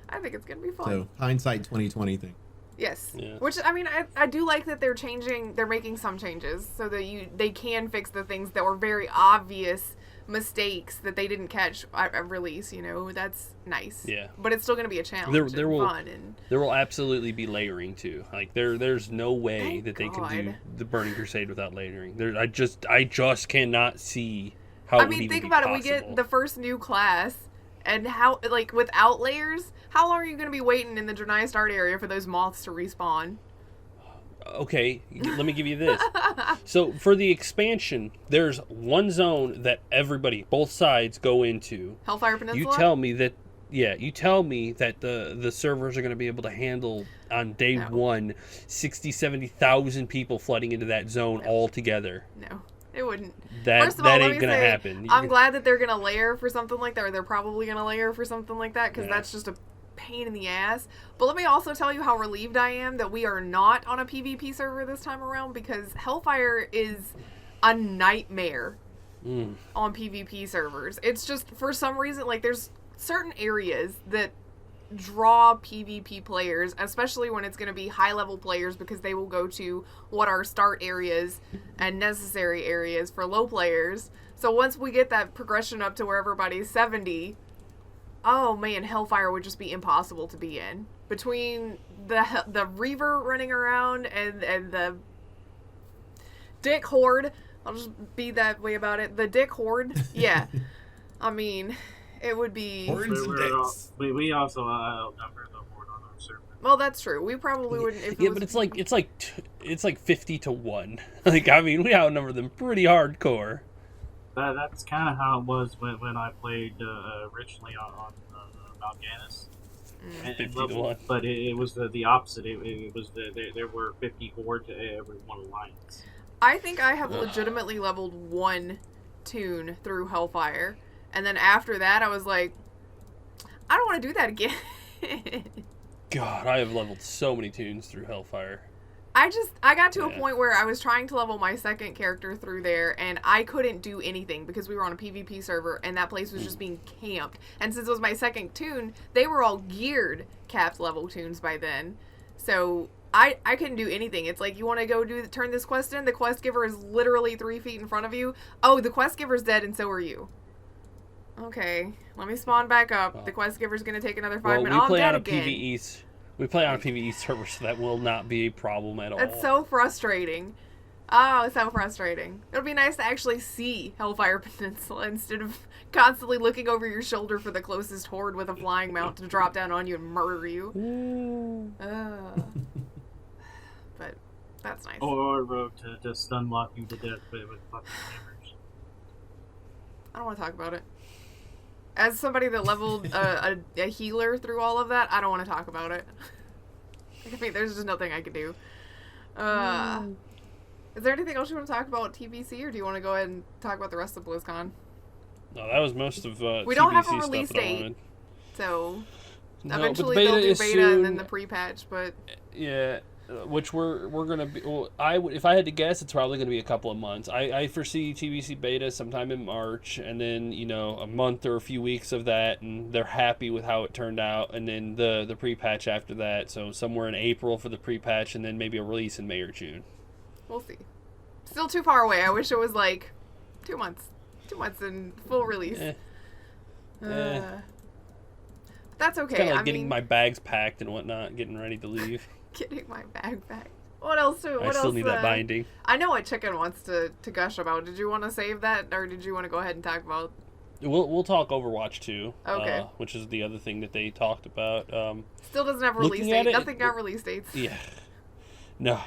I think it's gonna be fun. So hindsight 2020 thing. Yes. Yeah. Which, I mean, I do like that they're making some changes so that they can fix the things that were very obvious mistakes that they didn't catch at release, you know. That's nice. Yeah. But it's still going to be a challenge There and will fun. And there will absolutely be layering too. Like there's no way Thank that they can do God. the Burning Crusade without layering. I just cannot see how. I it would mean, even think be about possible. it. We get the first new class, and how, like, without layers, how long are you going to be waiting in the Drenai start area for those moths to respawn? Okay, let me give you this. So for the expansion, there's one zone that everybody, both sides, go into. Hellfire Peninsula? You tell me that the servers are going to be able to handle on day No. one 60, 70,000 people flooding into that zone all together. No, it wouldn't. That First of all, let ain't me going to say, happen. I'm glad that they're going to layer for something like that, or they're probably going to layer for something like that, because Yeah. that's just a pain in the ass. But let me also tell you how relieved I am that we are not on a PvP server this time around, because Hellfire is a nightmare on PvP servers. It's just, for some reason, like, there's certain areas that draw PvP players, especially when it's going to be high-level players, because they will go to what are start areas and necessary areas for low players. So once we get that progression up to where everybody's 70, oh man, Hellfire would just be impossible to be in. Between the Reaver running around and the Dick Horde, I'll just be that way about it. The Dick Horde, yeah. I mean, it would be... Hordes and dicks. We also outnumber the Horde on our server. Well, that's true. We probably wouldn't. If it Yeah, was... but it's like 50-1. Like, I mean, we outnumber them pretty hardcore. That's kind of how it was when I played originally on Mount Ganis. And 50-1. But it was the opposite. It was there were 50 Horde to every one alliance. I think I have legitimately leveled one toon through Hellfire, and then after that, I was like, I don't want to do that again. God, I have leveled so many tunes through Hellfire. I got to a Yeah. point where I was trying to level my second character through there, and I couldn't do anything because we were on a PvP server, and that place was just being camped. And since it was my second toon, they were all geared capped level toons by then. So I couldn't do anything. It's like, you want to go turn this quest in? The quest giver is literally 3 feet in front of you. Oh, the quest giver's dead, and so are you. Okay, let me spawn back up. The quest giver's gonna take another 5 minutes. we I'm play dead on a again. PvE. We play on a PvE server, so that will not be a problem at all. That's so frustrating. Oh, it's so frustrating. It would be nice to actually see Hellfire Peninsula instead of constantly looking over your shoulder for the closest horde with a flying mount to drop down on you and murder you. But that's nice. Or Rogue to stun lock you to death with fucking hammers. I don't want to talk about it. As somebody that leveled a healer through all of that, I don't want to talk about it. I mean, there's just nothing I can do. Is there anything else you want to talk about TBC, or do you want to go ahead and talk about the rest of BlizzCon? No, that was most of We don't have a TBC release stuff that I date. wanted. So No, but eventually the beta they'll do is beta soon. and then the pre-patch, but Yeah, which we're gonna be. Well, if I had to guess, it's probably gonna be a couple of months. I foresee TBC beta sometime in March, and then a month or a few weeks of that, and they're happy with how it turned out, and then the pre-patch after that. So somewhere in April for the pre-patch, and then maybe a release in May or June. we'll see. Still too far away. I wish it was like 2 months. 2 months in full release. But that's okay. Kind of like I getting mean, my bags packed and whatnot, getting ready to leave. getting my bag back. What else? I still need that binding. I know what Chicken wants to gush about. Did you want to save that, or did you want to go ahead and talk about? We'll talk Overwatch 2, Okay. which is the other thing that they talked about. Still doesn't have a release Looking at date. it, Nothing got release dates. Yeah. No.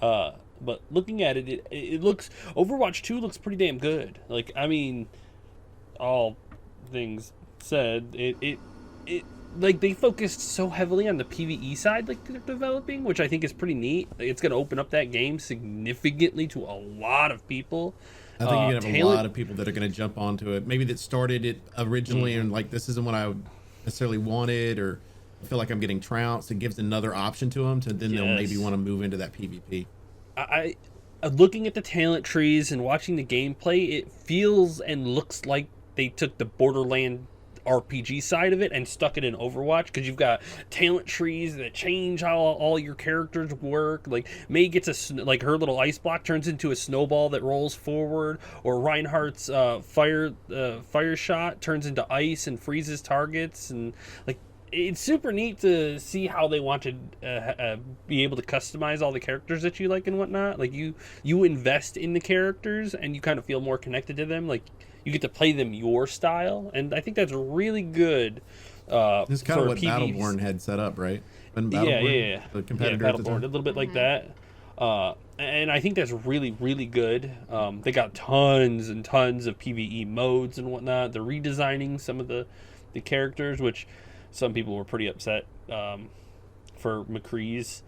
But looking at it, it looks... Overwatch 2 looks pretty damn good. Like, I mean, all things said, it like, they focused so heavily on the PvE side, like, they're developing, which I think is pretty neat. It's going to open up that game significantly to a lot of people. I think you're gonna have a Talent- lot of people that are gonna jump onto it. Maybe that started it originally and like, this isn't what I necessarily wanted, or I feel like I'm getting trounced. It gives another option to them, to then they'll maybe Yes. want to move into that PvP. I looking at the talent trees and watching the gameplay, it feels and looks like they took the Borderlands RPG side of it and stuck it in Overwatch, because you've got talent trees that change how all your characters work. Like Mei gets like her little ice block turns into a snowball that rolls forward, or Reinhardt's fire shot turns into ice and freezes targets, and like it's super neat to see how they want to be able to customize all the characters that you like and whatnot. Like you invest in the characters and you kind of feel more connected to them. Like you get to play them your style, and I think that's really good. This is kind of what PvP. Battleborn had set up, right? When Yeah. The competitor at the Battleborn, time. a little bit like that. And I think that's really, really good. They got tons and tons of PvE modes and whatnot. They're redesigning some of the characters, which some people were pretty upset for McCree's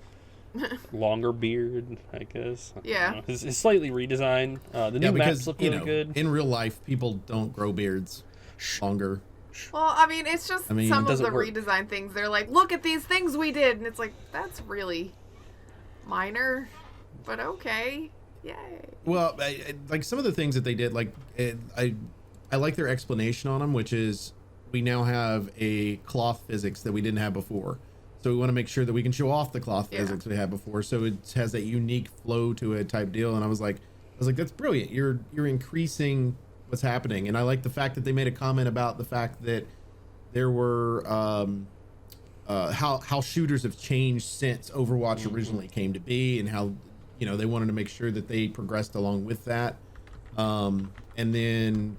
longer beard, I guess. Yeah. It's slightly redesigned. The new maps look really good. In real life, people don't grow beards longer. Well, I mean, it's just I mean, some it of the doesn't work. redesign things. They're like, look at these things we did. And it's like, that's really minor, but okay. Yay. Well, like some of the things that they did, like I like their explanation on them, which is we now have a cloth physics that we didn't have before. So we want to make sure that we can show off the cloth physics we had before. So it has that unique flow to it type deal. And I was like, that's brilliant. You're increasing what's happening. And I like the fact that they made a comment about the fact that there were how shooters have changed since Overwatch originally came to be, and how they wanted to make sure that they progressed along with that. And then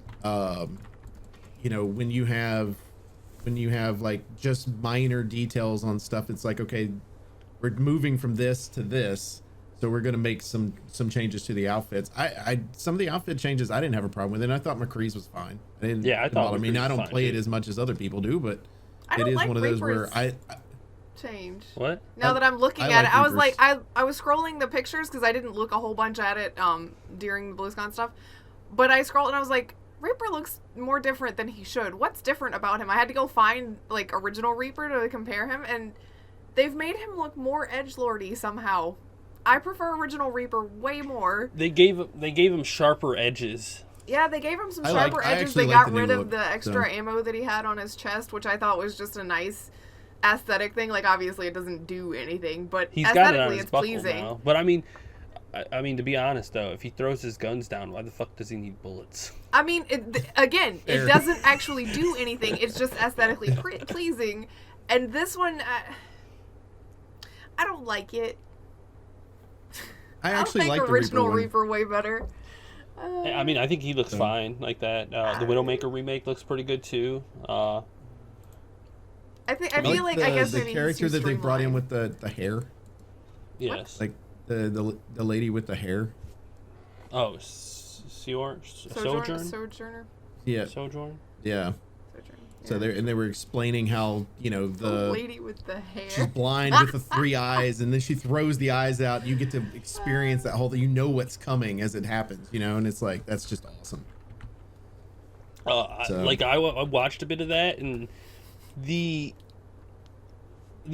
when you have like just minor details on stuff, it's like, okay, we're moving from this to this, so we're going to make some changes to the outfits. I some of the outfit changes I didn't have a problem with, and I thought McCree's was fine. I thought I mean, I don't fine, play it too. as much as other people do, but I it don't is like one of those where Reaper's change. What? Now that I'm looking I at like it, I was Reapers. like, I was scrolling the pictures because I didn't look a whole bunch at it during the Blizzcon stuff, but I scrolled and I was like, Reaper looks more different than he should. What's different about him? I had to go find like original Reaper to compare him, and they've made him look more edgelordy somehow. I prefer original Reaper way more. They gave him sharper edges. Yeah, they gave him some I sharper edges. actually They like got the new rid of look, the extra so. ammo that he had on his chest, which I thought was just a nice aesthetic thing. Like, obviously it doesn't do anything, but He's got it on aesthetically his it's buckle pleasing. now. But I mean, to be honest though, if he throws his guns down, why the fuck does he need bullets? I mean, again, it Fair. doesn't actually do anything. It's just aesthetically pleasing. And this one, I don't like it. I actually like like the original Reaper Reaper way better. I mean, I think he looks fine like that. The Widowmaker remake looks pretty good too. I one. feel like I guess the maybe character he's too that they brought in streamlined. with the hair, Yes. like the lady with the hair. Oh, Sojourn. Sojourner. Yeah, Sojourn. yeah. Sojourn. So they were explaining how the the lady with the she's hair. blind with the three eyes, and then she throws the eyes out. You get to experience that whole thing. You know what's coming as it happens, and it's like, that's just awesome. So- I watched a bit of that, and the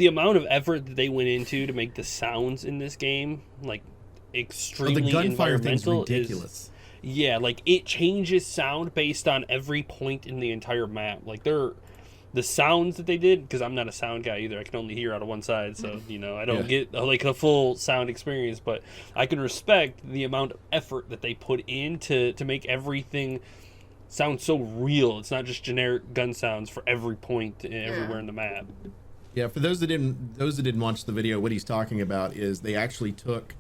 amount of effort that they went into to make the sounds in this game like extremely the gunfire thing's environmental ridiculous. Yeah, like it changes sound based on every point in the entire map. Like the sounds that they did, because I'm not a sound guy either. I can only hear out of one side, so I don't get like a full sound experience. But I can respect the amount of effort that they put in to make everything sound so real. It's not just generic gun sounds for every point everywhere in the map. Yeah, for those that didn't watch the video, what he's talking about is they actually took,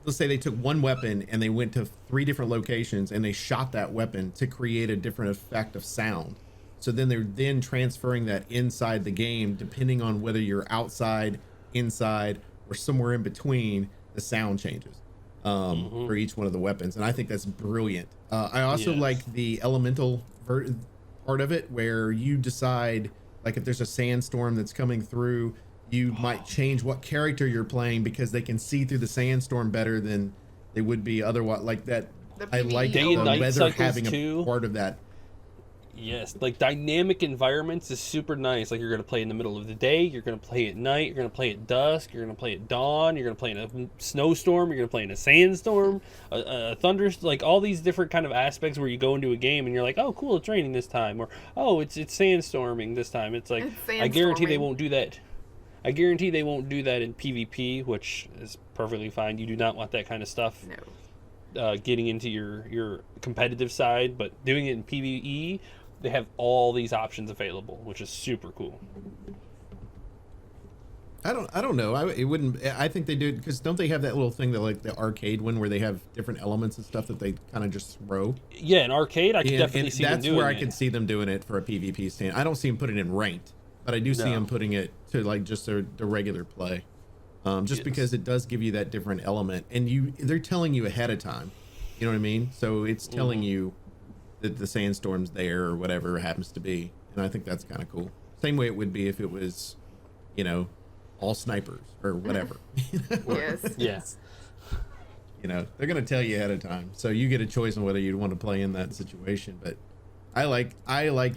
let's say they took one weapon and they went to 3 different locations and they shot that weapon to create a different effect of sound. So then they're transferring that inside the game, depending on whether you're outside, inside, or somewhere in between, the sound changes for each one of the weapons. And I think that's brilliant. I also like the elemental part of it, where you decide, like if there's a sandstorm that's coming through, you might change what character you're playing because they can see through the sandstorm better than they would be otherwise. Like that, The I like PvE the Day and night weather cycles having too. a part of that. Yes, like dynamic environments is super nice. Like you're gonna play in the middle of the day, you're gonna play at night, you're gonna play at dusk, you're gonna play at dawn, you're gonna play in a snowstorm, you're gonna play in a sandstorm, a thunder, like all these different kind of aspects where you go into a game and you're like, oh cool, it's raining this time, or oh it's sandstorming this time. It's like I guarantee they won't do that. I guarantee they won't do that in PvP, which is perfectly fine. You do not want that kind of stuff. No. Getting into your competitive side, but doing it in PvE, they have all these options available, which is super cool. I don't know. I think they do, because don't they have that little thing that like the arcade one where they have different elements and stuff that they kind of just throw? Yeah, in arcade, I can definitely see them doing it. That's where I can see them doing it for a PvP stand. I don't see them putting it in ranked, but I do see them putting it to like just the regular play. Just because it does give you that different element, and they're telling you ahead of time. You know what I mean? So it's telling you that the sandstorm's there or whatever it happens to be, and I think that's kind of cool. Same way it would be if it was, all snipers or whatever. Yes. Yes. They're gonna tell you ahead of time, so you get a choice on whether you'd want to play in that situation. But I like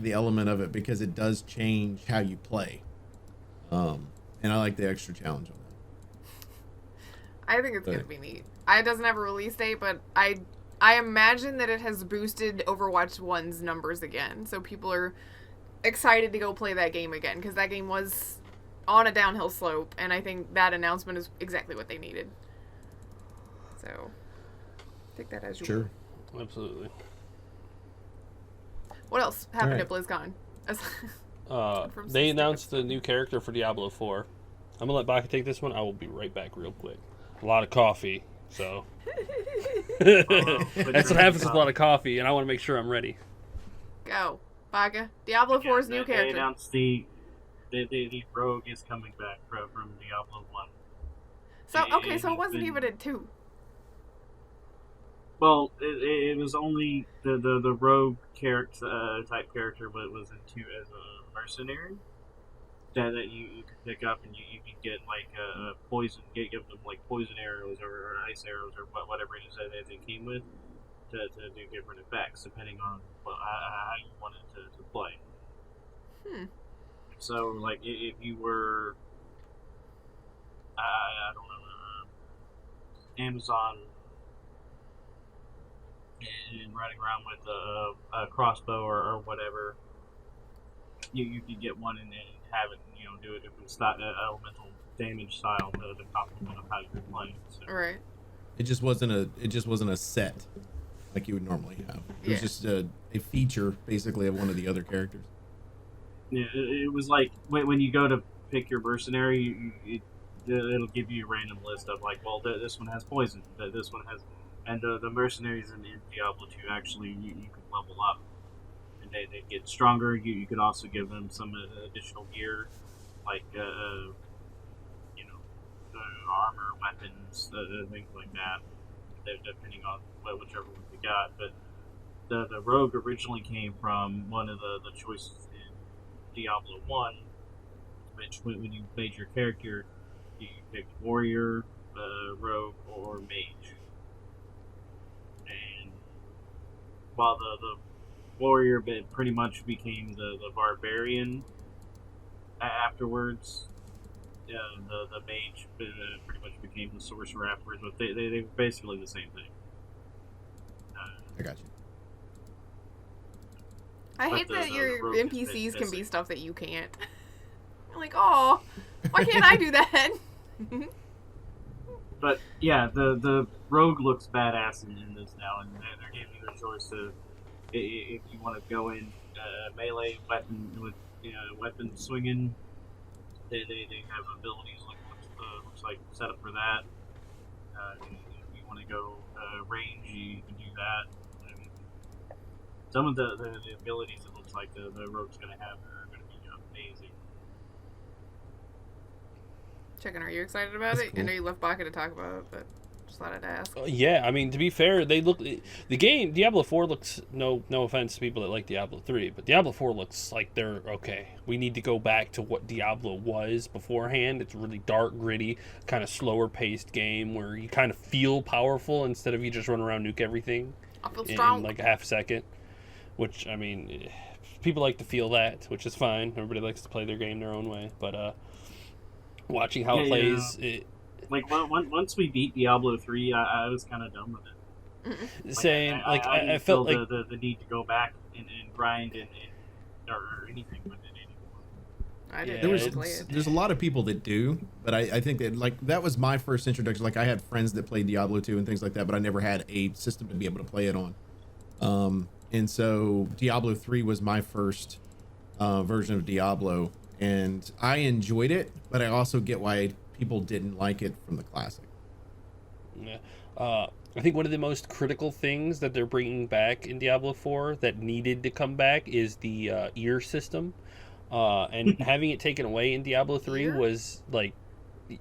the element of it because it does change how you play, and I like the extra challenge on that. I think it's gonna be neat. It doesn't have a release date, but I imagine that it has boosted Overwatch 1's numbers again, so people are excited to go play that game again, because that game was on a downhill slope, and I think that announcement is exactly what they needed. So, take that as your Sure. Absolutely. What else happened All right. at BlizzCon? They announced the new character for Diablo 4. I'm gonna let Baka take this one. I will be right back real quick. A lot of coffee, so... That's what happens with a lot of coffee, and I want to make sure I'm ready. Go. Baka. Diablo 4's new They character. announced the rogue is coming back from Diablo 1. So it wasn't even in 2. Well, it was only the rogue character type character, but it was in 2 as a mercenary that you could pick up, and you could get like poison, give them like poison arrows or ice arrows or whatever it is that they came with to do different effects depending on how you wanted to play. So, like, if you were, I don't know, Amazon and running around with a crossbow or whatever, you could get one and have it, do a different elemental damage style to complement of how you're playing. So. Right. It just wasn't a set like you would normally have. It was just a feature, basically, of one of the other characters. Yeah, it was like when you go to pick your mercenary, it'll give you a random list of like, well, this one has poison, this one has, and the mercenaries in Diablo 2 actually you could level up, and they get stronger. You could also give them some additional gear, like armor, weapons, things like that, depending on whichever one you got. But the rogue originally came from one of the choices in Diablo 1, which when you made your character, you picked warrior, rogue, or mage. And while the warrior pretty much became the barbarian afterwards, the mage pretty much became the sorcerer afterwards, but they were basically the same thing. I got you. I But hate the that your rogue is NPCs can be missing. stuff that you can't. I'm like, oh, why can't I do that? But yeah, the rogue looks badass in this now, and they're giving you the choice to, if you want to go in melee weapon with weapon swinging. They have abilities looks like set up for that. If you want to go range, you can do that. I mean, some of the abilities it looks like the rogue's going to have are going to be amazing. Chicken, are you excited about That's it? I cool. know you left Baka to talk about it, but just thought I'd ask. Yeah, I mean, to be fair, the game Diablo 4 looks, no offense to people that like Diablo 3, but Diablo 4 looks like they're okay. We need to go back to what Diablo was beforehand. It's a really dark, gritty, kind of slower paced game where you kind of feel powerful instead of you just run around nuke everything I feel in strong. like a half second. Which, I mean, people like to feel that, which is fine. Everybody likes to play their game their own way, but watching how it plays, it, like once we beat Diablo 3, I was kind of done with it. Same. I I didn't felt feel like the need to go back and grind or anything with it anymore. I didn't Yeah, play it. There's a lot of people that do, but I think that like that was my first introduction. Like I had friends that played Diablo 2 and things like that, but I never had a system to be able to play it on. And so Diablo 3 was my first version of Diablo, and I enjoyed it, but I also get why people didn't like it from the classic. Yeah. I think one of the most critical things that they're bringing back in Diablo 4 that needed to come back is the ear system. And having it taken away in Diablo 3 Ear? was like,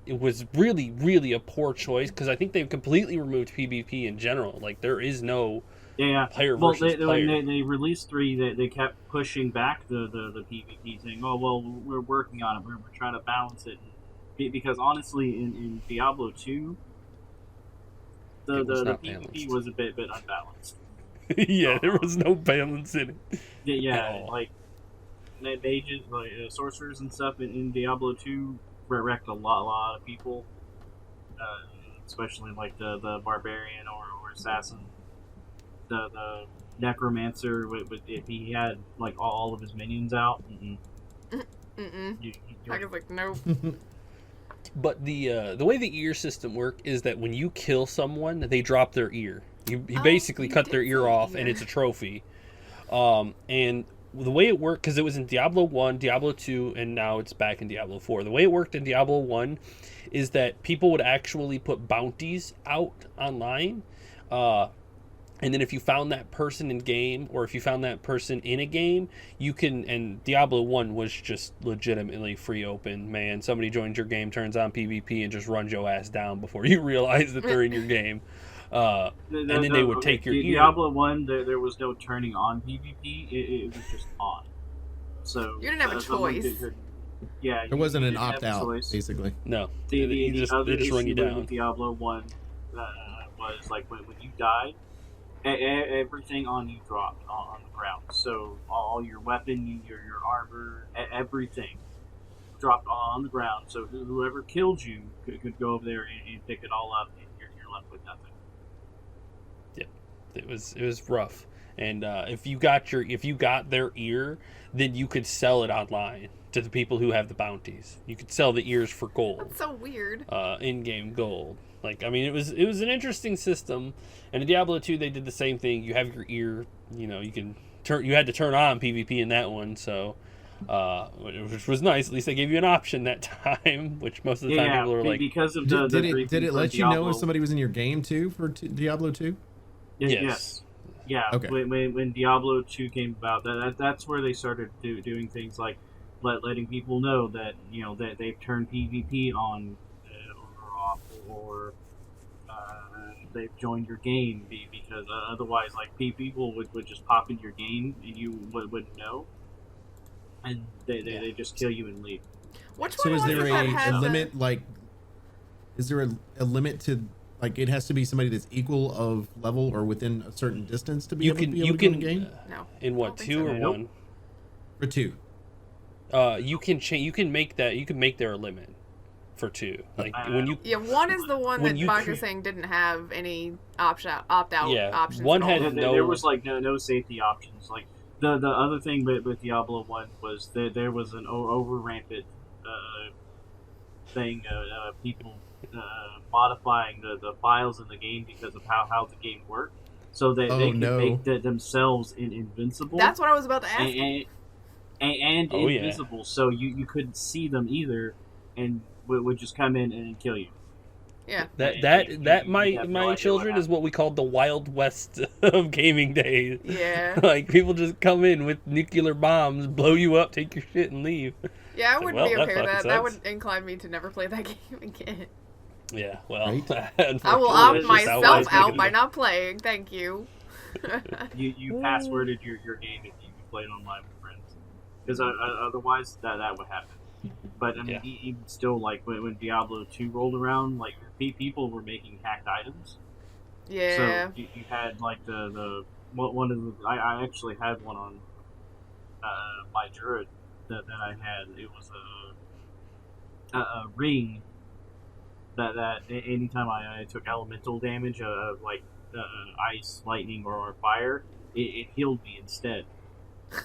it was really, really a poor choice because I think they've completely removed PvP in general. Like, there is no player Well, versus player. when they released 3, they kept pushing back the PvP, saying, "Oh, well, we're working on it. We're trying to balance it." Because honestly, in Diablo 2, the PvP was a bit unbalanced. Yeah, there was no balance in it. Yeah, like mages, like sorcerers and stuff in Diablo 2 wrecked a lot of people, especially like the barbarian or assassin. The necromancer, if he had like all of his minions out, I was like, nope. But the way the ear system work is that when you kill someone, they drop their ear. You basically cut their ear off, and it's a trophy. And the way it worked, because it was in Diablo 1, Diablo 2, and now it's back in Diablo 4. The way it worked in Diablo 1 is that people would actually put bounties out online. And then if you found that person in game, or if you found that person in a game, you can, and Diablo 1 was just legitimately free open, man. Somebody joins your game, turns on PvP, and just runs your ass down before you realize that they're in your game. And then they would take your ear. Diablo 1, there was no turning on PvP, it was just on. So You didn't have a choice. Yeah. There wasn't an didn't have a opt-out, choice. basically. No. The they just run you down. with Diablo 1 was like when you died, everything on you dropped on the ground. So all your weapon, your armor, everything dropped on the ground. So whoever killed you could go over there and pick it all up, and you're left with nothing. Yep, it was rough. And if you got their ear, then you could sell it online to the people who have the bounties. You could sell the ears for gold. That's so weird. In-game gold. Like, I mean, it was an interesting system. And in Diablo 2, they did the same thing. You have your ear, you had to turn on PvP in that one, so which was nice. At least they gave you an option that time, which most of the time people were like, because of did it let you know if somebody was in your game too for Diablo 2? Yes. Yeah. Okay. When Diablo 2 came about, that's where they started doing things like letting people know that that they've turned PvP on or off, or they've joined your game, because otherwise, like, people would just pop in your game and you wouldn't know, and they just kill you and leave. Which So one is was there it that a had limit? Like, is there a limit to, like, it has to be somebody that's equal of level or within a certain distance to be able to go in the game? No. in I what, don't think 2 so. or Nope. 1? For 2. You can make there a limit for 2. Like when you Yeah, one is the one When that you Baka's saying didn't have any opt-out Yeah, options. one at had all. There was like no safety options. Like the other thing with Diablo 1 was that there was an over rampant thing, people modifying the files in the game because of how the game worked, so that they could make themselves invincible. That's what I was about to ask. And Oh, yeah. invisible, so you couldn't see them either, and would just come in and kill you. Yeah. that You my have no idea children what is what we called the Wild West of gaming days. Yeah. Like, people just come in with nuclear bombs, blow you up, take your shit, and leave. Yeah, I Like, wouldn't well, be that okay with fucking that. That sucks. would incline me to never play that game again. Yeah, well, Right? I will unfortunately, opt that's just how myself life out is. by not playing. Thank you. You passworded your game if you played online with friends, because otherwise that would happen. But I mean, Yeah. even still, like when Diablo 2 rolled around, like people were making hacked items. Yeah. So you had like the one of the I actually had one on my druid that I had. It was a ring that anytime I took elemental damage of like ice, lightning, or fire, it healed me instead.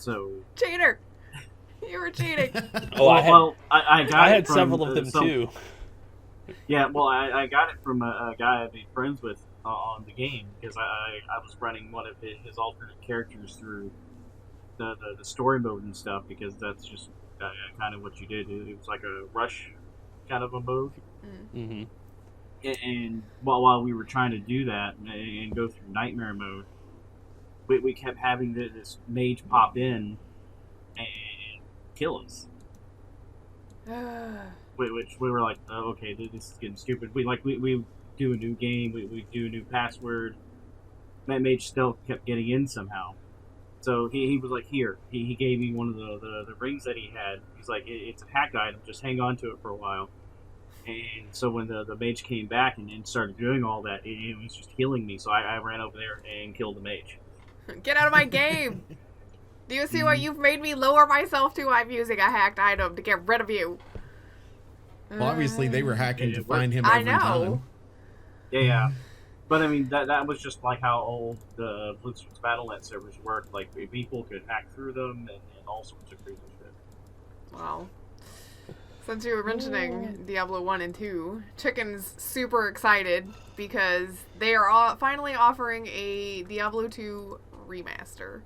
So Cheater! You were cheating. Oh, I got I it had from, several of them too. Yeah, well, I got it from a guy I made friends with on the game because I was running one of his alternate characters through the story mode and stuff because that's just kind of what you did. It was like a rush kind of a mode. Mm-hmm. And while we were trying to do that and go through nightmare mode, we kept having this mage pop in and kill us. Which we were like, oh, okay, this is getting stupid. We do a new game, we do a new password. That mage still kept getting in somehow. So he was like, here. He gave me one of the rings that he had. He's like, it's a hack item, just hang on to it for a while. And so when the mage came back and started doing all that, it was just healing me. So I ran over there and killed the mage. Get out of my game! Do you see what you've made me lower myself to? I'm using a hacked item to get rid of you. Well, obviously they were hacking to find him I every know. time. Yeah. But I mean, that was just like how old the Blizzcon Battle.net servers worked. Like, people could hack through them and all sorts of crazy shit. Well, since you were mentioning Diablo 1 and 2, Chicken's super excited because they are finally offering a Diablo 2 remaster.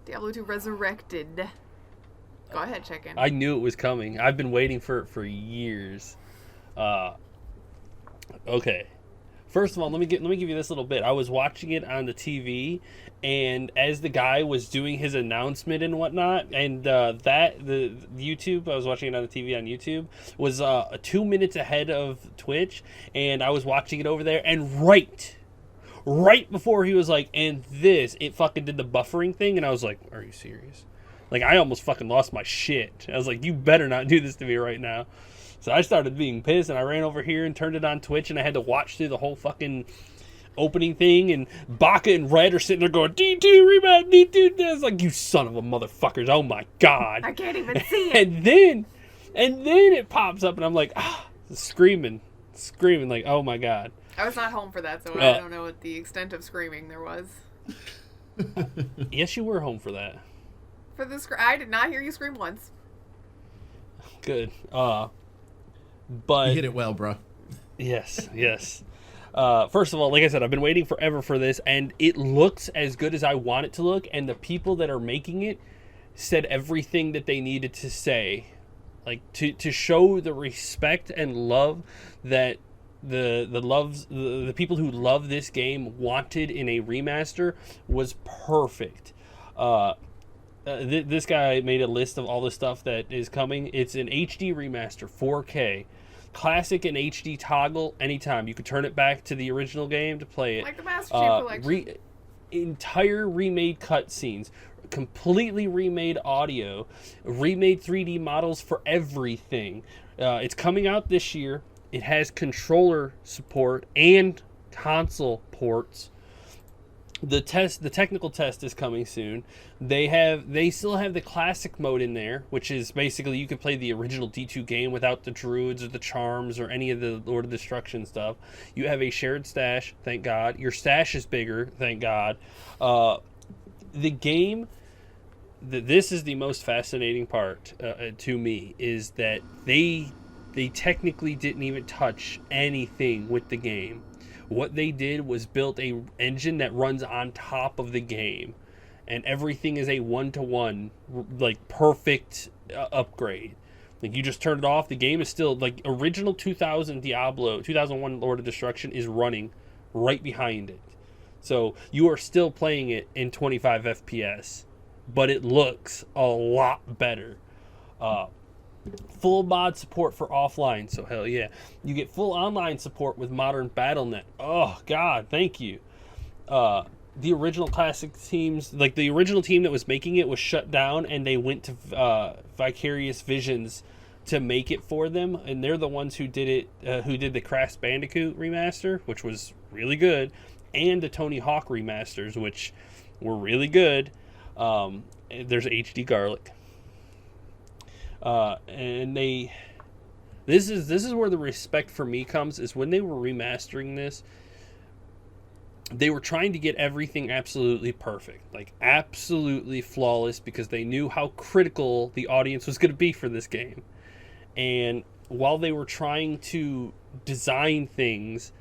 Diablo 2 Resurrected. Go ahead, Chicken. I knew it was coming. I've been waiting for it for years. Okay. First of all, let me give you this little bit. I was watching it on the TV, and as the guy was doing his announcement and whatnot, and the YouTube, I was watching it on the TV on YouTube, was 2 minutes ahead of Twitch, and I was watching it over there, and right before he was like, and this, it fucking did the buffering thing, and I was like, are you serious? Like, I almost fucking lost my shit. I was like, you better not do this to me right now. So I started being pissed, and I ran over here and turned it on Twitch, and I had to watch through the whole fucking opening thing, and Baka and Red are sitting there going, D2 rebound, D2. I was like, you son of a motherfuckers, oh my god. I can't even see it. and then it pops up, and I'm like, screaming, like, oh my god. I was not home for that, so I don't know what the extent of screaming there was. Yes, you were home for that. For the I did not hear you scream once. Good. But You hit it well, bro. Yes. First of all, like I said, I've been waiting forever for this, and it looks as good as I want it to look, and the people that are making it said everything that they needed to say. Like, to show the respect and love that the people who love this game wanted in a remaster was perfect. This guy made a list of all the stuff that is coming. It's an HD remaster, 4K. Classic and HD toggle anytime. You could turn it back to the original game to play it. Like the Master Chief Collection. Entire remade cutscenes, completely remade audio, remade 3D models for everything. It's coming out this year. It has controller support and console ports. The technical test is coming soon. They still have the classic mode in there, which is basically you could play the original D2 game without the druids or the charms or any of the Lord of Destruction stuff. You have a shared stash, thank God. Your stash is bigger, thank God. The game, this is the most fascinating part to me, is that they technically didn't even touch anything with the game. What they did was built a engine that runs on top of the game, and everything is a one-to-one, like, perfect upgrade. Like, you just turn it off, the game is still, like, original 2000 Diablo, 2001 Lord of Destruction is running right behind it. So you are still playing it in 25 FPS, but it looks a lot better. Full mod support for offline, so hell yeah. You get full online support with modern Battle.net. Oh god, thank you. The original classic teams, like the original team that was making it was shut down, and they went to Vicarious Visions to make it for them, and they're the ones who did it, who did the Crash Bandicoot remaster, which was really good, and the Tony Hawk remasters, which were really good. There's HD garlic, and this is where the respect for me comes, is when they were remastering this. They were trying to get everything absolutely perfect, like absolutely flawless, because they knew how critical the audience was going to be for this game. And while they were trying to design things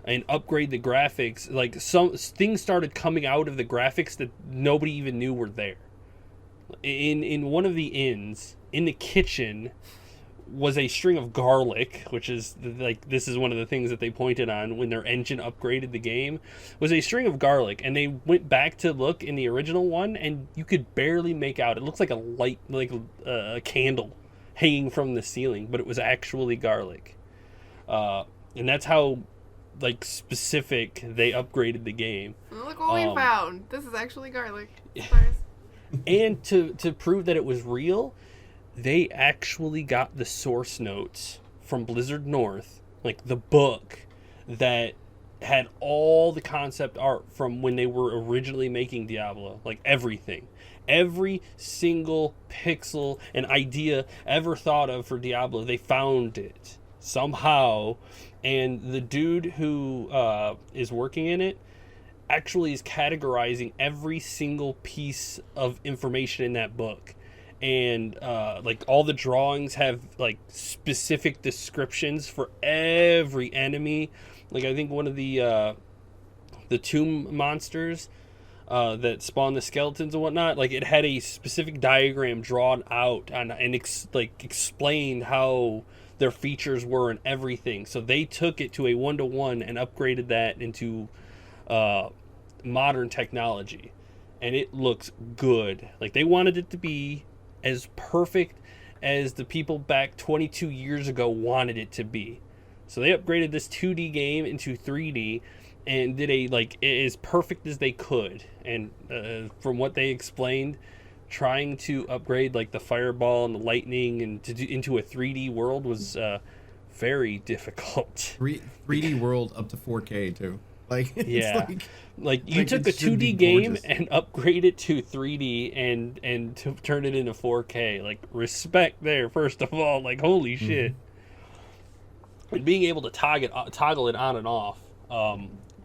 and upgrade the graphics, like some things started coming out of the graphics that nobody even knew were there. In one of the inns, in the kitchen, was a string of garlic, which is like, this is one of the things that they pointed on when their engine upgraded the game, was a string of garlic. And they went back to look in the original one, and you could barely make out. It looks like a light, like a candle hanging from the ceiling, but it was actually garlic. And that's how like specific they upgraded the game. Look what we found. This is actually garlic. Surprise. And to prove that it was real, they actually got the source notes from Blizzard North, like the book that had all the concept art from when they were originally making Diablo, like everything. Every single pixel and idea ever thought of for Diablo, they found it somehow. And the dude who is working in it actually is categorizing every single piece of information in that book. And like all the drawings have like specific descriptions for every enemy. Like I think one of the tomb monsters that spawn the skeletons and whatnot, like it had a specific diagram drawn out and explained how their features were and everything. So they took it to a 1-to-1 and upgraded that into modern technology, and it looks good. Like they wanted it to be as perfect as the people back 22 years ago wanted it to be. So they upgraded this 2D game into 3D and did as perfect as they could. And from what they explained, trying to upgrade like the fireball and the lightning and into a 3D world was very difficult. 3D world up to 4K too. Like it's yeah, like you took a 2D game and upgraded it to 3D and turn it into 4K. Like respect there, first of all. Like holy shit. And being able to toggle it on and off.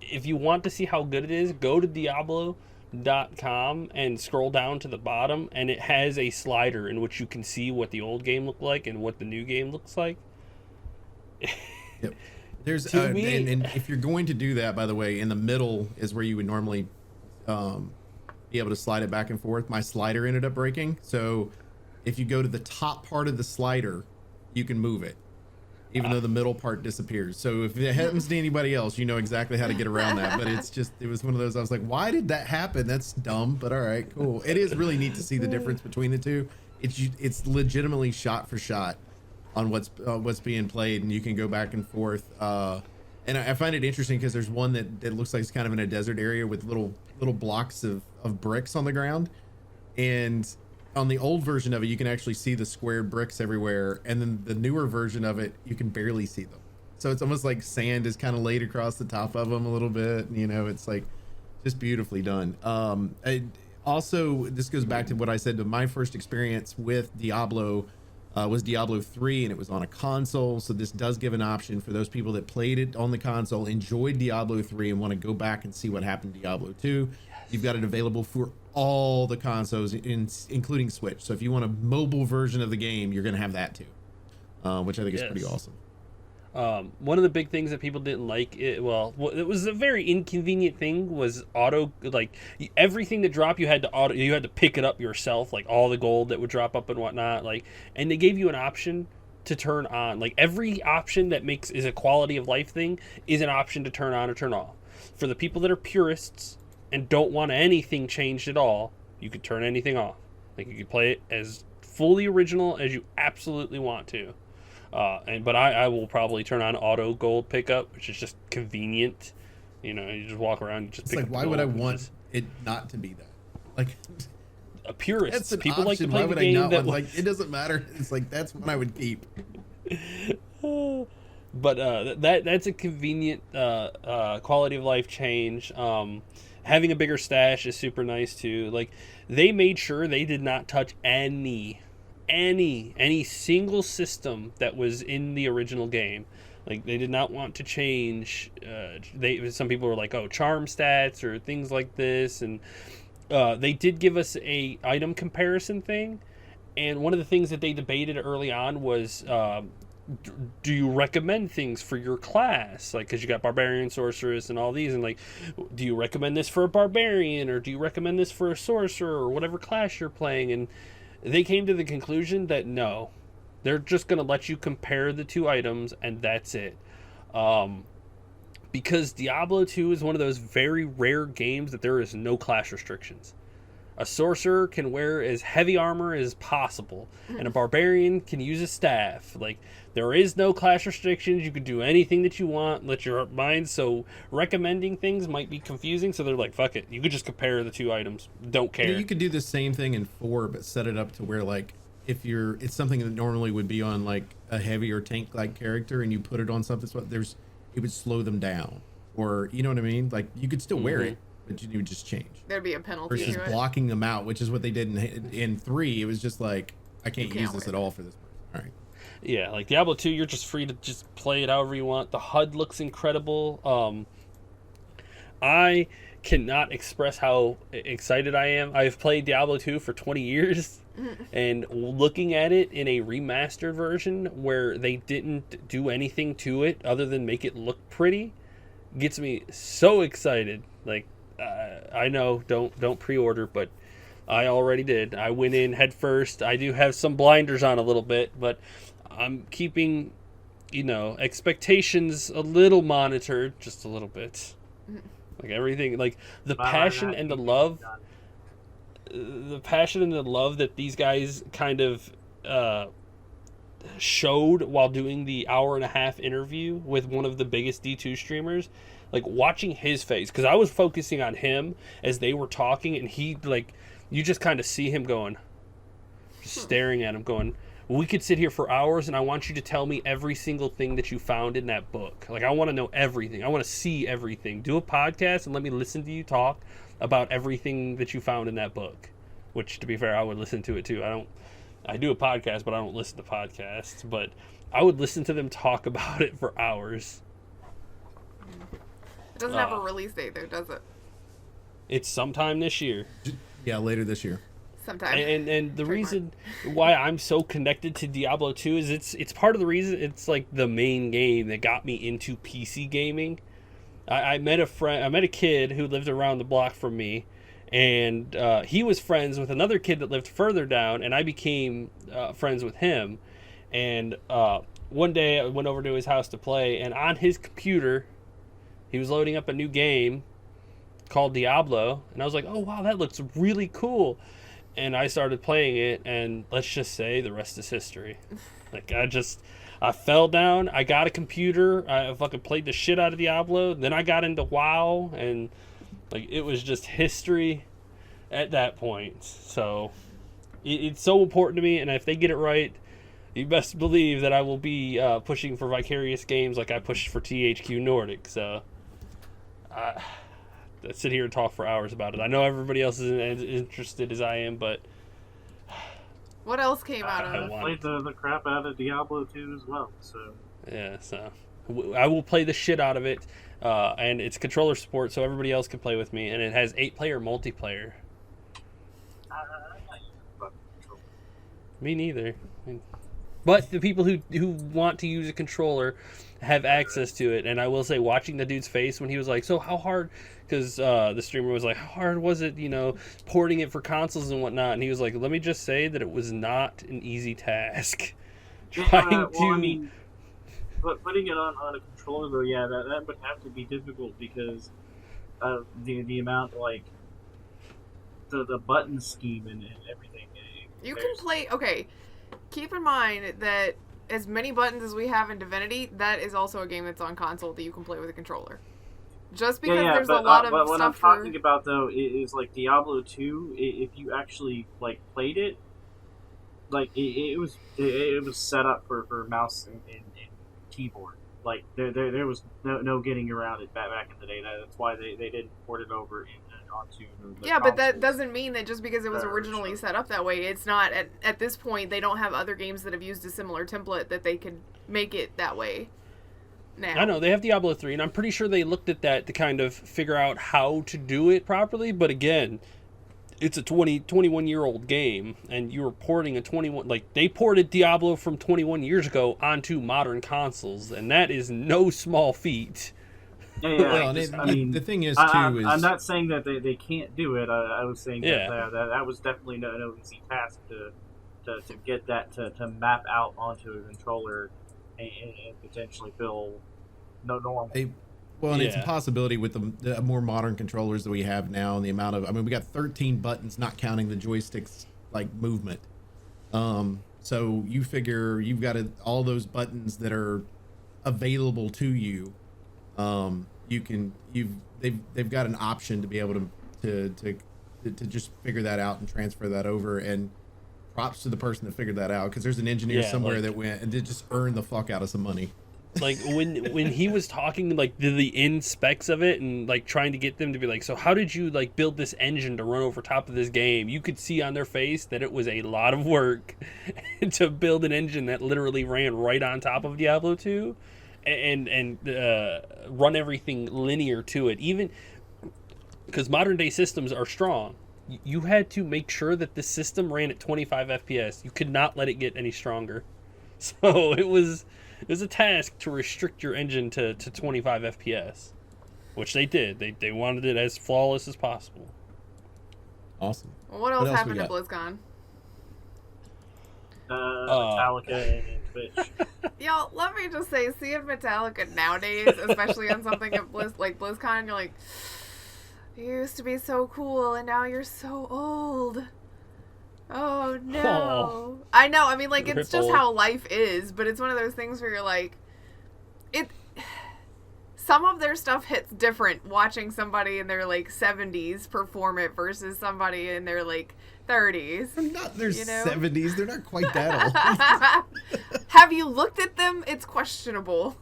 If you want to see how good it is, go to Diablo.com and scroll down to the bottom, and it has a slider in which you can see what the old game looked like and what the new game looks like. Yep. There's and if you're going to do that, by the way, in the middle is where you would normally be able to slide it back and forth. My slider ended up breaking, so if you go to the top part of the slider, you can move it, even though the middle part disappears. So if it happens to anybody else, you know exactly how to get around that. But it was one of those, I was like, why did that happen? That's dumb, but all right, cool. It is really neat to see the difference between the two. It's legitimately shot for shot on what's being played, and you can go back and forth. And I find it interesting because there's one that looks like it's kind of in a desert area with little blocks of bricks on the ground, and on the old version of it you can actually see the squared bricks everywhere, and then the newer version of it you can barely see them. So it's almost like sand is kind of laid across the top of them a little bit. You know, it's like just beautifully done. Also, this goes back to what I said, to my first experience with Diablo was Diablo 3, and it was on a console. So this does give an option for those people that played it on the console, enjoyed Diablo 3, and want to go back and see what happened to Diablo 2. Yes. You've got it available for all the consoles, including Switch. So if you want a mobile version of the game, you're going to have that too, which I think is pretty awesome. One of the big things that people didn't like, it was a very inconvenient thing, was everything that dropped, you had to pick it up yourself, like all the gold that would drop up and whatnot, and they gave you an option to turn on. Like every option that is a quality of life thing is an option to turn on or turn off. For the people that are purists and don't want anything changed at all, you could turn anything off. Like you could play it as fully original as you absolutely want to. But I will probably turn on auto gold pickup, which is just convenient. You know, you just walk around, you just pick up the why gold. would I want it not to be that? Like a purist. That's an people option. like to play why would the game I not that want, like it doesn't matter. It's like that's what I would keep. But that's a convenient quality of life change. Having a bigger stash is super nice too. Like, they made sure they did not touch any single system that was in the original game. Like, they did not want to change. Some people were like, oh, charm stats or things like this, and they did give us a item comparison thing. And one of the things that they debated early on was, do you recommend things for your class? Like, because you got barbarian, sorceress, and all these, and like, do you recommend this for a barbarian, or do you recommend this for a sorcerer, or whatever class you're playing? And they came to the conclusion that no, they're just going to let you compare the two items, and that's it. Because Diablo 2 is one of those very rare games that there is no class restrictions. A sorcerer can wear as heavy armor as possible, and a barbarian can use a staff. Like, there is no class restrictions. You can do anything that you want. Let your mind. So recommending things might be confusing. So they're like, fuck it. You could just compare the two items. Don't care. You could do the same thing in 4, but set it up to where, like, if it's something that normally would be on like a heavy or tank like character, and you put it on something, it would slow them down, or you know what I mean? Like, you could still wear it, but you would just change. There'd be a penalty versus to it. blocking them out, which is what they did in 3. It was just like, I can't use this at all for this person. All right. Yeah, like Diablo 2, you're just free to just play it however you want. The HUD looks incredible. I cannot express how excited I am. I've played Diablo 2 for 20 years, and looking at it in a remastered version where they didn't do anything to it other than make it look pretty gets me so excited. Like, I know, don't pre-order, but I already did. I went in head first. I do have some blinders on a little bit, but I'm keeping, expectations a little monitored, just a little bit. Like, everything, like the passion and the love that these guys kind of showed while doing the 1.5-hour interview with one of the biggest D2 streamers. Like, watching his face, because I was focusing on him as they were talking, and he, like, you just kind of see him going, just staring at him going, we could sit here for hours, and I want you to tell me every single thing that you found in that book. Like, I want to know everything. I want to see everything. Do a podcast and let me listen to you talk about everything that you found in that book. Which, to be fair, I would listen to it too. I do a podcast, but I don't listen to podcasts. But I would listen to them talk about it for hours. It doesn't have a release date, though, does it? It's sometime this year. Yeah, later this year. Sometime. And the reason why I'm so connected to Diablo 2 is it's part of the reason it's like the main game that got me into PC gaming. I met a kid who lived around the block from me, and he was friends with another kid that lived further down, and I became friends with him. And one day I went over to his house to play, and on his computer he was loading up a new game called Diablo, and I was like, oh wow, that looks really cool. And I started playing it, and let's just say the rest is history. Like, I fell down, I got a computer, I fucking played the shit out of Diablo, then I got into WoW, and like, it was just history at that point. So it's so important to me, and if they get it right, you best believe that I will be pushing for Vicarious games like I pushed for THQ Nordic. So I sit here and talk for hours about it. I know everybody else isn't as interested as I am, but what else came out of? I played the crap out of Diablo 2 as well. So yeah, so I will play the shit out of it, and it's controller support, so everybody else can play with me, and it has 8-player multiplayer. Me neither. But the people who want to use a controller have access to it, and I will say, watching the dude's face when he was like, so how hard, because the streamer was like, how hard was it, porting it for consoles and whatnot, and he was like, let me just say that it was not an easy task. But putting it on a controller, though, yeah, that would have to be difficult because of the amount, like, the button scheme and everything. You can play, okay, keep in mind that as many buttons as we have in Divinity, that is also a game that's on console that you can play with a controller. Just because there's a lot of but what I'm stuff talking about, though, is like Diablo 2, if you actually, like, played it, like, it was set up for mouse and keyboard. Like there was no getting around it back in the day. That's why they didn't port it over onto the Yeah, but that consoles. doesn't mean that just because it was originally set up that way, it's not at this point. They don't have other games that have used a similar template that they could make it that way. Now. I know they have Diablo 3, and I'm pretty sure they looked at that to kind of figure out how to do it properly. But again, it's a 21-year-old game, and you were porting a 21... Like, they ported Diablo from 21 years ago onto modern consoles, and that is no small feat. Yeah, Well, I mean, the thing is, I'm not saying that they can't do it. I was saying Yeah. that was definitely no easy task to get that to map out onto a controller and potentially feel normal. Well, and it's a Yeah. possibility with the more modern controllers that we have now, and the amount of, I mean, we got 13 buttons, not counting the joysticks like movement. So you figure you've got all those buttons that are available to you. They've got an option to be able to just figure that out and transfer that over. And props to the person that figured that out, because there's an engineer somewhere that went and did just earn the fuck out of some money. Like when he was talking like the in specs of it and like trying to get them to be like, so how did you like build this engine to run over top of this game? You could see on their face that it was a lot of work to build an engine that literally ran right on top of Diablo 2 and run everything linear to it. Even because modern day systems are strong, you had to make sure that the system ran at 25 FPS. You could not let it get any stronger. So it was a task to restrict your engine to 25 FPS, which they did. They wanted it as flawless as possible. Awesome. Well, what else we happened at got? BlizzCon? Metallica and Twitch. Y'all, let me just say, seeing Metallica nowadays, especially on something at BlizzCon, you're like, you used to be so cool, and now you're so old. Oh, no. Oh. I know, I mean, like, it's Rip just old. how life is, but it's one of those things where you're like, some of their stuff hits different watching somebody in their, like, 70s perform it versus somebody in their, like, 30s. They're not their You know? 70s. They're not quite that old. Have you looked at them? It's questionable.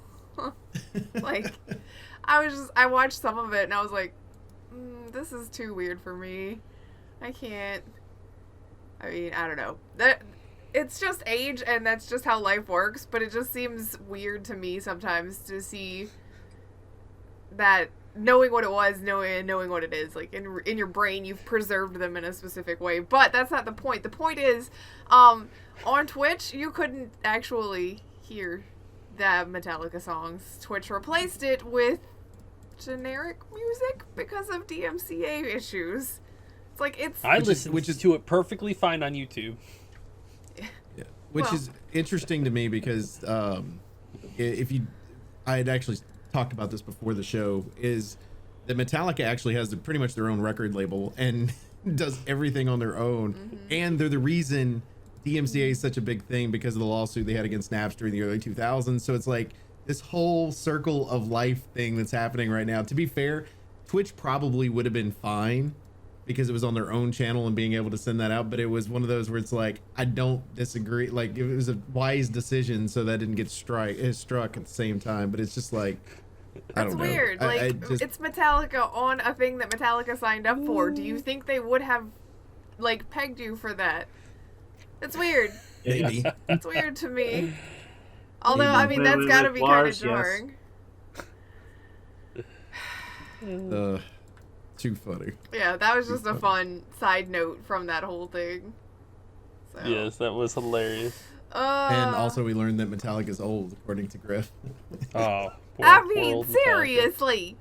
Like, I watched some of it and I was like, this is too weird for me. I can't. I mean, I don't know. It's just age, and that's just how life works, but it just seems weird to me sometimes to see that knowing what it was, knowing what it is, like in your brain, you've preserved them in a specific way. But that's not the point. The point is, on Twitch, you couldn't actually hear the Metallica songs. Twitch replaced it with generic music because of DMCA issues. It's like I listened to it perfectly fine on YouTube. Yeah. Which is interesting to me because I had actually talked about this before the show, is that Metallica actually has pretty much their own record label and does everything on their own. Mm-hmm. And they're the reason DMCA is such a big thing because of the lawsuit they had against Napster in the early 2000s. So it's like this whole circle of life thing that's happening right now. To be fair, Twitch probably would have been fine because it was on their own channel and being able to send that out. But it was one of those where it's like, I don't disagree. Like, it was a wise decision, so that didn't get struck at the same time. But it's just like, I don't know. That's weird. Like, it's Metallica on a thing that Metallica signed up for. Do you think they would have, like, pegged you for that? It's weird. Maybe. It's weird to me. Although, I mean, that's got to be kind of jarring. Too funny. Yeah, that was just a fun side note from that whole thing. So. Yes, that was hilarious. And also we learned that Metallica is old, according to Grif. Oh, I mean, seriously.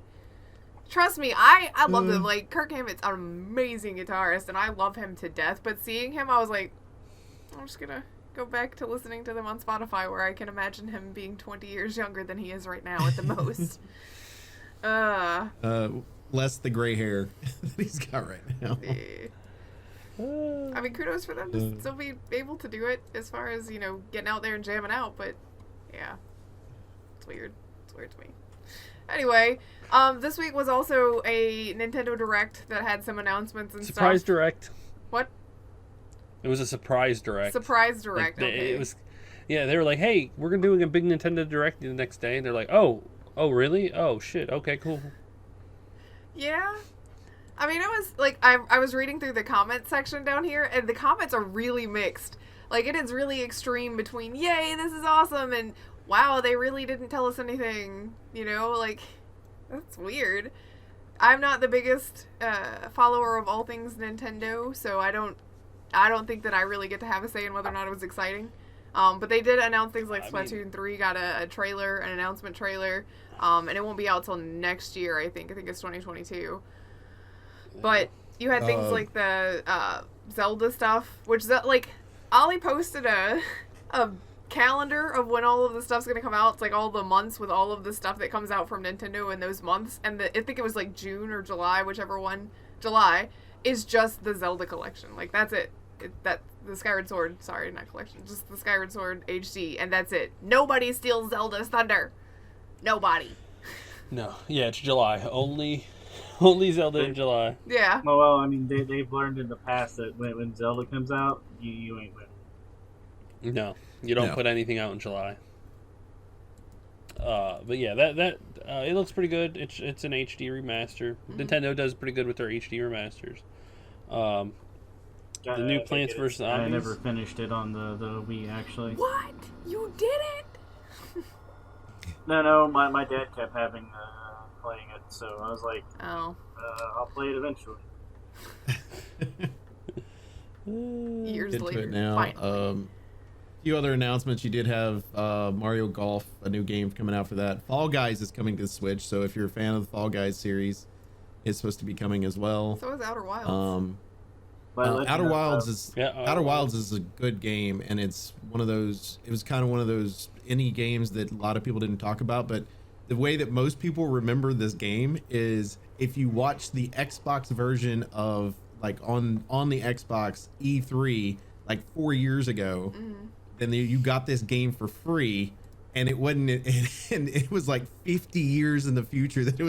Trust me, I love him. Like, Kirk Hammett's an amazing guitarist, and I love him to death. But seeing him, I was like, I'm just gonna go back to listening to them on Spotify, where I can imagine him being 20 years younger than he is right now at the most. Less the gray hair that he's got right now. I mean, kudos for them to still be able to do it as far as, you know, getting out there and jamming out, but yeah, it's weird. It's weird to me. Anyway, this week was also a Nintendo Direct that had some announcements and Surprise stuff. Direct. What? It was a surprise direct. Surprise Direct, Like, okay. It was, Yeah, they were like, "Hey, we're doing a big Nintendo Direct the next day," and they're like, "Oh, really? Oh, shit. Okay, cool." Yeah. I mean, it was like I was reading through the comment section down here, and the comments are really mixed. Like, it is really extreme between "Yay, this is awesome" and "Wow, they really didn't tell us anything." You know, like, that's weird. I'm not the biggest follower of all things Nintendo, so I don't think that I really get to have a say in whether or not it was exciting. But they did announce things like Splatoon 3 got a trailer, an announcement trailer, and it won't be out till next year. I think it's 2022. But you had things like the Zelda stuff, which like Ollie posted a calendar of when all of the stuff's gonna come out. It's like all the months with all of the stuff that comes out from Nintendo in those months, and I think it was like June or July, whichever one. July is just the Zelda collection. Like, that's it. That the Skyward Sword, sorry, not collection, just the Skyward Sword HD, and that's it. Nobody steals Zelda's thunder. Nobody. No, yeah, it's July. Only Zelda in July. Yeah. Well, I mean, they've learned in the past that when Zelda comes out, you ain't winning. No, you don't put anything out in July. But yeah, that it looks pretty good. It's an HD remaster. Nintendo does pretty good with their HD remasters. The new Plants vs. Zombies. I never finished it on the Wii, actually. What? You did it? No, my dad kept having playing it, so I was like, Oh. I'll play it eventually. Years Get to later. it now. Finally. Few other announcements. You did have Mario Golf, a new game coming out for that. Fall Guys is coming to the Switch, so if you're a fan of the Fall Guys series, it's supposed to be coming as well. So is Outer Wilds. Outer Wilds is Outer Wilds is a good game, and it's one of those. It was kind of one of those indie games that a lot of people didn't talk about, but the way that most people remember this game is if you watch the Xbox version of like on the Xbox E3 like 4 years ago, then you got this game for free, and it wasn't, and it was like 50 years in the future that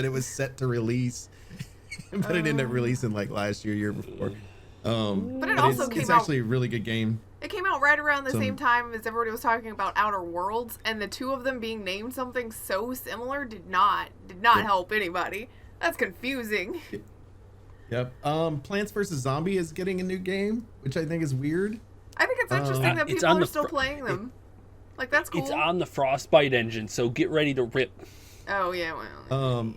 it was set to release, but it ended up releasing like last year before. But it also came out. It's actually a really good game. It came out right around the same time as everybody was talking about Outer Worlds, and the two of them being named something so similar did not help anybody. That's confusing. Yep. Plants vs. Zombie is getting a new game, which I think is weird. I think it's interesting that people are still playing them. Like, that's cool. It's on the Frostbite engine, so get ready to rip. Oh yeah, well.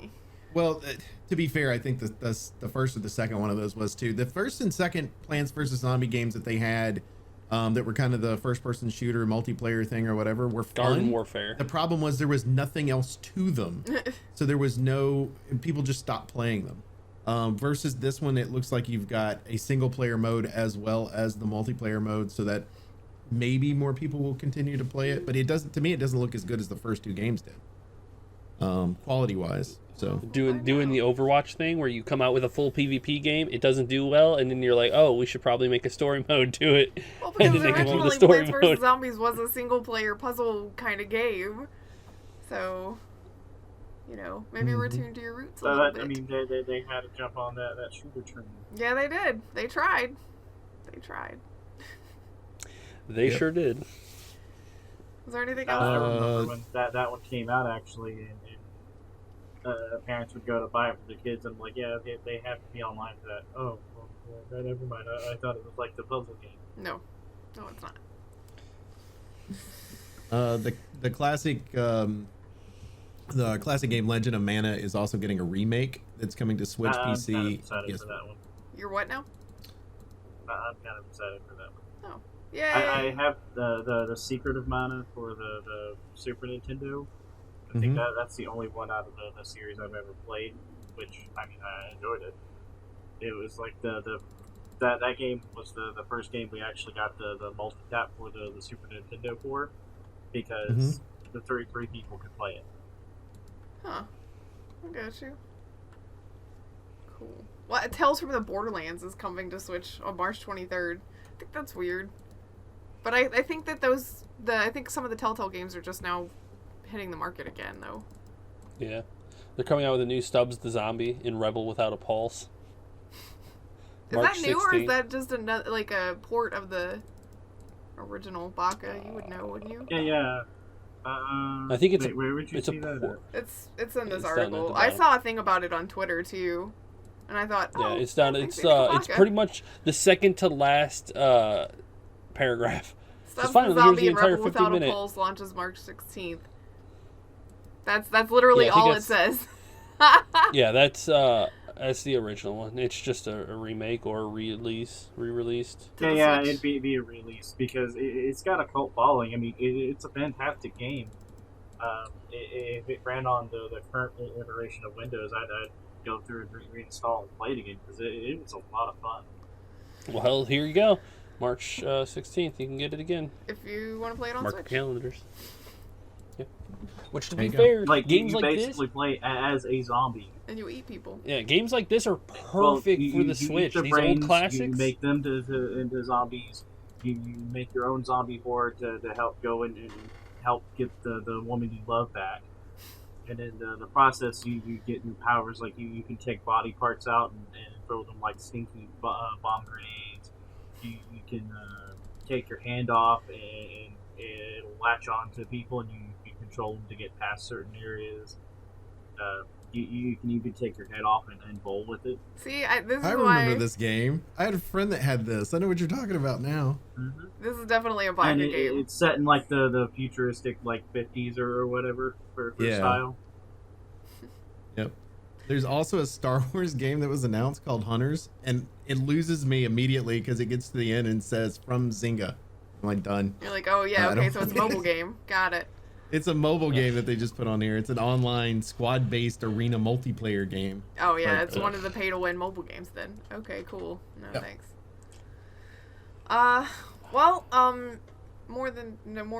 Well, to be fair, I think the first or the second one of those was too. The first and second Plants vs. Zombie games that they had, that were kind of the first-person shooter multiplayer thing or whatever, were fun. Garden Warfare. The problem was there was nothing else to them, so there was people just stopped playing them. Versus this one, it looks like you've got a single-player mode as well as the multiplayer mode, so that maybe more people will continue to play it. But it doesn't. To me, it doesn't look as good as the first two games did, quality-wise. So doing the Overwatch thing where you come out with a full PvP game, it doesn't do well, and then you're like, oh, we should probably make a story mode to it. Well, because and then they come up with a originally story Plants mode. vs. Zombies was a single-player puzzle kind of game, so maybe return to your roots a little bit. I mean, they had to jump on that shooter train. Yeah, they did. They tried. They sure did. Was there anything I else? remember when that one came out, actually, and parents would go to buy it for the kids, and I'm like, yeah, they have to be online for that. Oh, well, never mind. I thought it was like the puzzle game. No, it's not. the classic game Legend of Mana is also getting a remake that's coming to Switch, PC. I'm kind of excited for that one. You're what now? I'm kind of excited for that one. Oh, yeah. I have the Secret of Mana for the Super Nintendo. I think that's the only one out of the series I've ever played, which, I mean, I enjoyed it. It was like that game was the first game we actually got the multi-tap for the Super Nintendo for, because the 33 people could play it. Huh. I got you. Cool. Well, Tales from the Borderlands is coming to Switch on March 23rd. I think that's weird. But I think that I think some of the Telltale games are just now hitting the market again, though. Yeah. They're coming out with a new Stubbs the Zombie in Rebel Without a Pulse. Is that new, or is that just another, like, a port of the original Baka. You would know, wouldn't you? Yeah. I think it's where would you it's a see that? port. It's in this It's down at the article. I bottom. saw a thing about it on Twitter too, and I thought, Yeah, oh, it's down. maybe It's Baka. pretty much the second to last paragraph. Stuff finally, the here's the zombie and entire rebel without 15-minute. a pulse launches March 16th. That's literally Yeah, I think all it that's- says. Yeah, that's the original one. It's just a remake or a re-released. To the Yeah, Switch. it'd be a release because it's got a cult following. I mean, it's a fantastic game. If it ran on the current iteration of Windows, I'd go through and reinstall and play it again because it was a lot of fun. Well, here you go. March 16th. You can get it again. If you want to play it on Mark your Switch. calendars. Yep. Which, to There be you go. fair, Like games you like this, basically play as a zombie. And you eat people. yeah, games like this are Well, perfect you- for you the eat Switch. their These brains, old classics. You make them into zombies. You make your own zombie horde to help go and help get the woman you love back. And in the process, you get new powers. Like you can take body parts out and throw them like stinky bomb grenades. You can take your hand off and it'll latch on to people and you can control them to get past certain areas. You can even take your head off and bowl with it. See, this is I why remember this game. I had a friend that had this. I know what you're talking about now. Mm-hmm. this is definitely a And Baka game. it's set in like the futuristic like 50s or whatever for Yeah. style. Yep. There's also a Star Wars game that was announced called Hunters, and it loses me immediately because it gets to the end and says from Zynga. I'm like, done. You're like, oh yeah, I okay, don't- so it's a mobile game. Got it. It's a mobile game that they just put on here. It's an online squad-based arena multiplayer game. Oh yeah, Like, it's one of the pay-to-win mobile games then. Okay, cool. No Yep. thanks. Well, more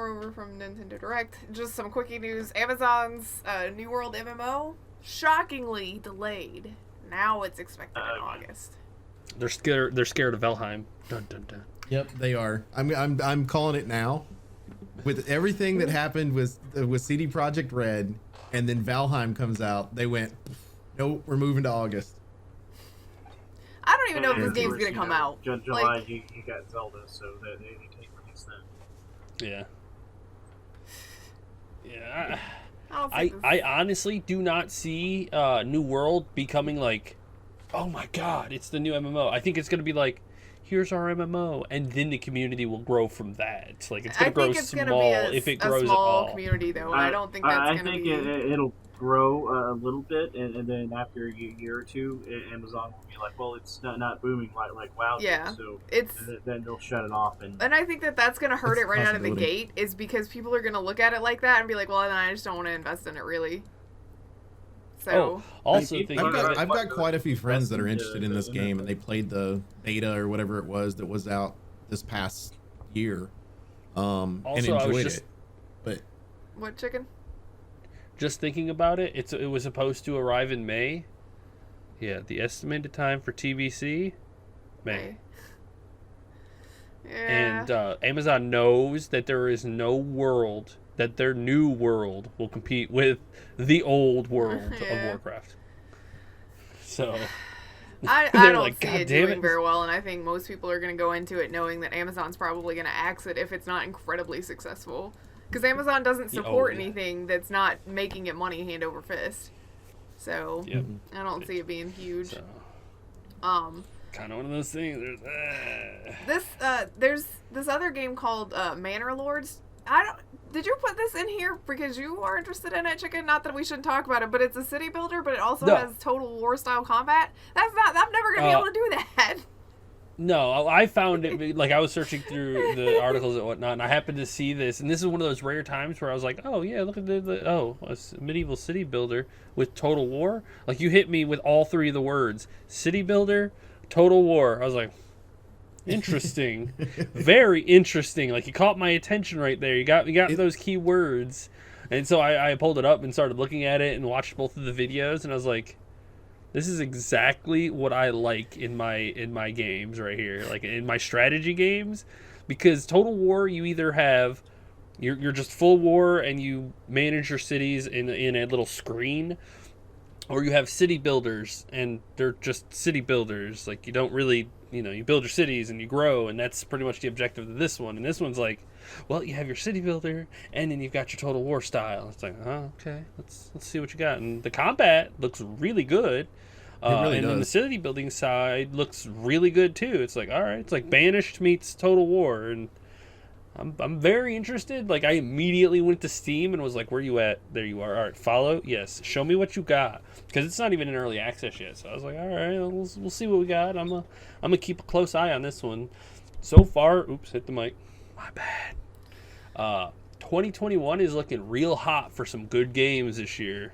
over from Nintendo Direct. Just some quickie news. Amazon's New World MMO shockingly delayed. Now it's expected in August. They're scared. They're scared of Valheim. Dun dun dun. Yep, they are. I'm calling it now. With everything that happened with CD Projekt Red, and then Valheim comes out, they went, nope, we're moving to August. I don't even know if And this of game's course, gonna you come know, out. July, Like- you got Zelda, so they can't release that. Yeah. Yeah. I don't I think I honestly do not see New World becoming like, oh my god, it's the new MMO. I think it's gonna be like, here's our MMO, and then the community will grow from that. It's like it's gonna grow think it's small gonna be if it a grows at small all. community though. I don't think that's I gonna think be. it'll grow a little bit, and then after a year or two, Amazon will be like, well, it's not booming like WoW did, Yeah, so it's then they'll shut it off. And I think that's gonna hurt It's it a right out of the possibility. gate, is because people are gonna look at it like that and be like, well, then I just don't want to invest in it really. So Also, I've think got- I've got quite a few friends that are That's interested in this game, and they played the beta or whatever it was that was out this past year, and Also, I was enjoyed just- it. But what chicken? just thinking about it, it was supposed to arrive in May. Yeah, the estimated time for TBC, May. Yeah. And Amazon knows that there is no world that their new world will compete with the old world Yeah. of Warcraft. So I they're don't like, see "God it damn doing it." very well, and I think most people are going to go into it knowing that Amazon's probably going to axe it if it's not incredibly successful. Because Amazon doesn't support yeah. anything that's not making it money hand over fist. So Yep. I don't see it being huge. So, Um, kind of one of those things. there's this other game called Manor Lords. Did you put this in here because you are interested in it, chicken? Not that we shouldn't talk about it, but it's a city builder, but it also No. has total war style combat. I'm never gonna be able to do that. No, I found it, like I was searching through the articles and whatnot, and I happened to see this, and this is one of those rare times where I was like, oh yeah, look at a medieval city builder with Total War. Like, you hit me with all three of the words, city builder, Total War. I was like, interesting. Very interesting. Like, you caught my attention right there. You got those key words. And so I pulled it up and started looking at it and watched both of the videos, and I was like, this is exactly what I like in my games right here, like in my strategy games, because Total War, you either have you're just full war and you manage your cities in a little screen, or you have city builders, and they're just city builders. Like, you don't really, you build your cities and you grow, and that's pretty much the objective of this one. And this one's like, well, you have your city builder, and then you've got your total war style. It's like, oh, okay, let's see what you got. And the combat looks really good. And then the city building side looks really good too. It's like, all right, it's like Banished meets Total War, and I'm very interested. Like, I immediately went to Steam and was like, where you at? There you are. All right, follow. Yes, show me what you got, because it's not even in early access yet. So I was like, all right, we'll see what we got. I'm gonna keep a close eye on this one. So far, oops, hit the mic. My bad. 2021 is looking real hot for some good games this year.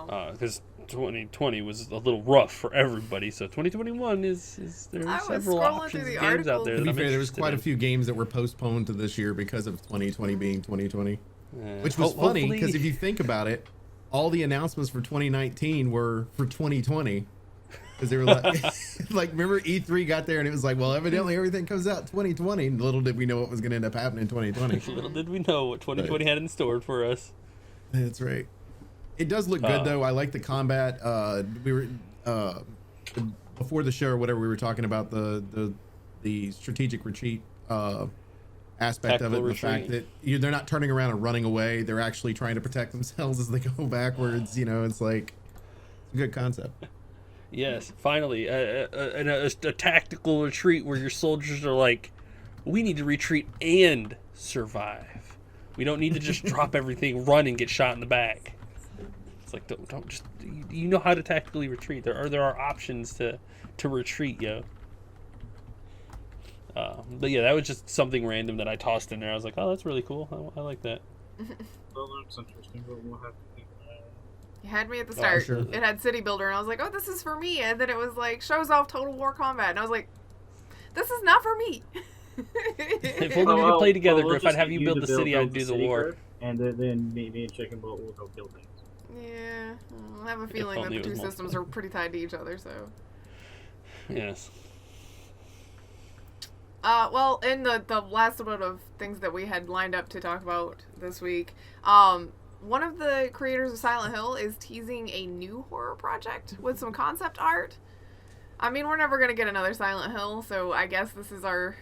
Because 2020 was a little rough for everybody, so 2021 is there's several options of games out there. To be fair, there was quite a few games that were postponed to this year because of 2020 being 2020, which was funny because if you think about it, all the announcements for 2019 were for 2020, because they were like, remember E3 got there and it was like, well, evidently everything comes out 2020. And little did we know what was going to end up happening in 2020. Little did we know what 2020 had in store for us. That's right. It does look good though. I like the combat. We were before the show or whatever, we were talking about the strategic retreat aspect of it. The fact that they're not turning around and running away. They're actually trying to protect themselves as they go backwards. It's like, it's a good concept. Yes, finally, a tactical retreat where your soldiers are like, we need to retreat and survive. We don't need to just drop everything, run, and get shot in the back. It's like, don't just, you know how to tactically retreat. There are options to retreat, yo. But yeah, that was just something random that I tossed in there. I was like, oh, that's really cool. I like that. Well, that's interesting, but we'll have to think about it. You had me at the start. Sure. It had City Builder, and I was like, oh, this is for me. And then it was like, shows off Total War Combat. And I was like, this is not for me. If only we could play together, Grif, I'd have you build the city, I'd do the war. And then me and Chicken Bolt will go kill things. Yeah, I have a feeling that the two systems are pretty tied to each other, so. Yes. Well, in the last bit of things that we had lined up to talk about this week, one of the creators of Silent Hill is teasing a new horror project with some concept art. I mean, we're never going to get another Silent Hill, so I guess this is our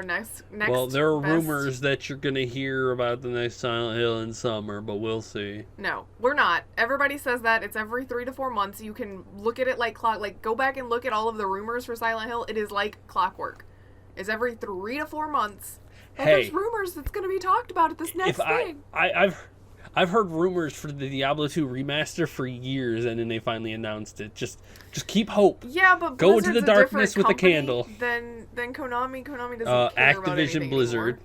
next well, there are best. rumors that you're going to hear about the next Silent Hill in summer, but we'll see. No, we're not. Everybody says that. It's every 3 to 4 months. You can look at it like clock. Like, go back and look at all of the rumors for Silent Hill. It is like clockwork. It's every 3 to 4 months. But there's rumors that's going to be talked about at this next thing. I've heard rumors for the Diablo 2 remaster for years, and then they finally announced it. Just keep hope. Yeah, but go Blizzard's into the darkness with a candle. Then Konami doesn't care about anything Blizzard. Anymore.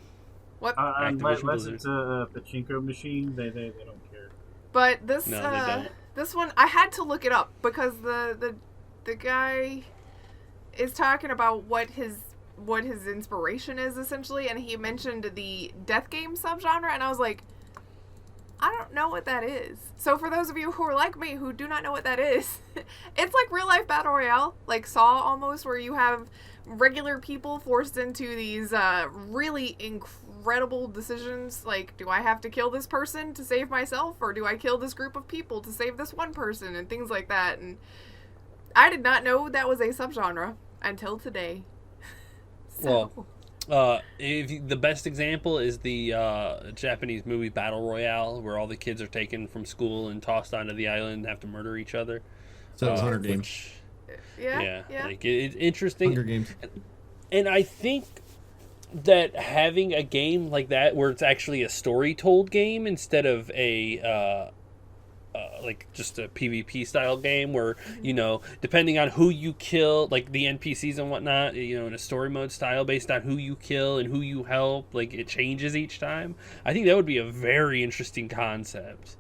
What? Unless it's a pachinko machine, they don't care. But this no, they don't. This one, I had to look it up because the guy is talking about what his inspiration is essentially, and he mentioned the death game subgenre, and I was like, I don't know what that is. So for those of you who are like me who do not know what that is, it's like real life battle royale, like Saw almost, where you have regular people forced into these really incredible decisions, like, do I have to kill this person to save myself, or do I kill this group of people to save this one person, and things like that. And I did not know that was a subgenre until today. So. Well, the best example is the Japanese movie Battle Royale, where all the kids are taken from school and tossed onto the island and have to murder each other. So it's Hunger Games. Yeah. Like, it's interesting. Hunger Games. And I think that having a game like that, where it's actually a story-told game instead of a like just a PvP style game where, depending on who you kill, like the NPCs and whatnot, in a story mode style based on who you kill and who you help, like it changes each time. I think that would be a very interesting concept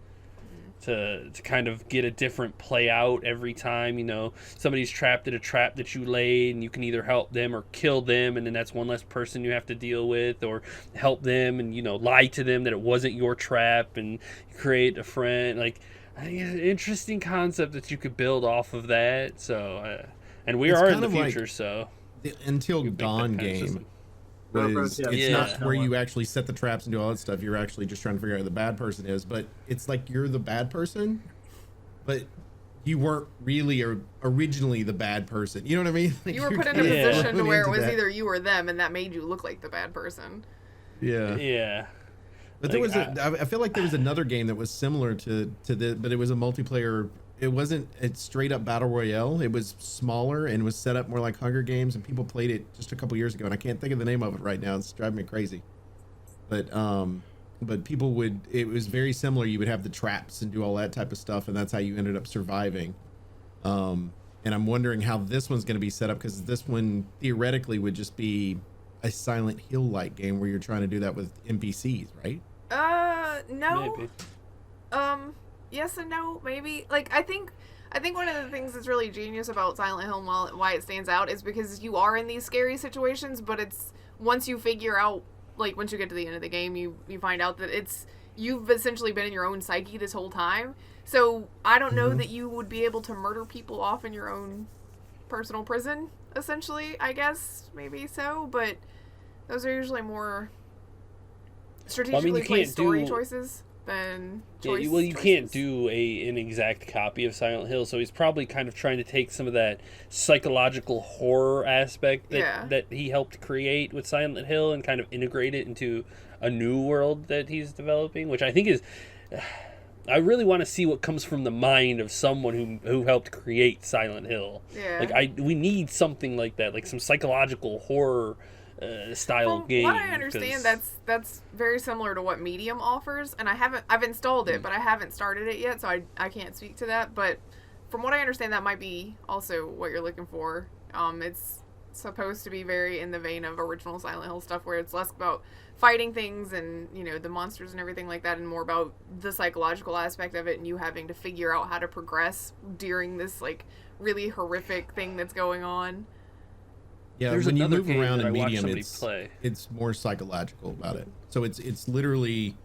to kind of get a different play out every time. Somebody's trapped in a trap that you laid, and you can either help them or kill them, and then that's one less person you have to deal with, or help them and lie to them that it wasn't your trap and create a friend. Like, I think it's an interesting concept that you could build off of that. So, and we are in the future, so the Until Dawn game. It's not where you actually set the traps and do all that stuff. You're actually just trying to figure out who the bad person is. But it's like you're the bad person, but you weren't really originally the bad person. You know what I mean? Like, You were you're put in a kinda position thrown where it into was that. either you or them, and that made you look like the bad person. Yeah. Yeah. But there Like, was I feel like there was another game that was similar to this, but it was a multiplayer. It wasn't a straight up battle royale. It was smaller and was set up more like Hunger Games, and people played it just a couple years ago, and I can't think of the name of it right now. It's driving me crazy. But people would. It was very similar. You would have the traps and do all that type of stuff, and that's how you ended up surviving. And I'm wondering how this one's going to be set up, because this one theoretically would just be a Silent Hill like game where you're trying to do that with NPCs, right? No. Maybe. Yes and no, maybe. Like, I think one of the things that's really genius about Silent Hill and why it stands out is because you are in these scary situations, but it's once you figure out, like, once you get to the end of the game, you find out that you've essentially been in your own psyche this whole time. So I don't know that you would be able to murder people off in your own personal prison, essentially, I guess. Maybe so, but those are usually more strategically placed story choices than choices. Yeah, well, you can't do an exact copy of Silent Hill, so he's probably kind of trying to take some of that psychological horror aspect that he helped create with Silent Hill and kind of integrate it into a new world that he's developing, which I think is... I really want to see what comes from the mind of someone who helped create Silent Hill. Yeah. Like, we need something like that, like some psychological horror style From game. what I understand, that's very similar to what Medium offers, and I've installed it, but I haven't started it yet, so I can't speak to that. But from what I understand, that might be also what you're looking for. It's supposed to be very in the vein of original Silent Hill stuff, where it's less about fighting things and, you know, the monsters and everything like that, and more about the psychological aspect of it, and you having to figure out how to progress during this, like, really horrific thing that's going on. Yeah, There's when you another move game around that in I watched Medium, somebody play. it's more psychological about it. So it's literally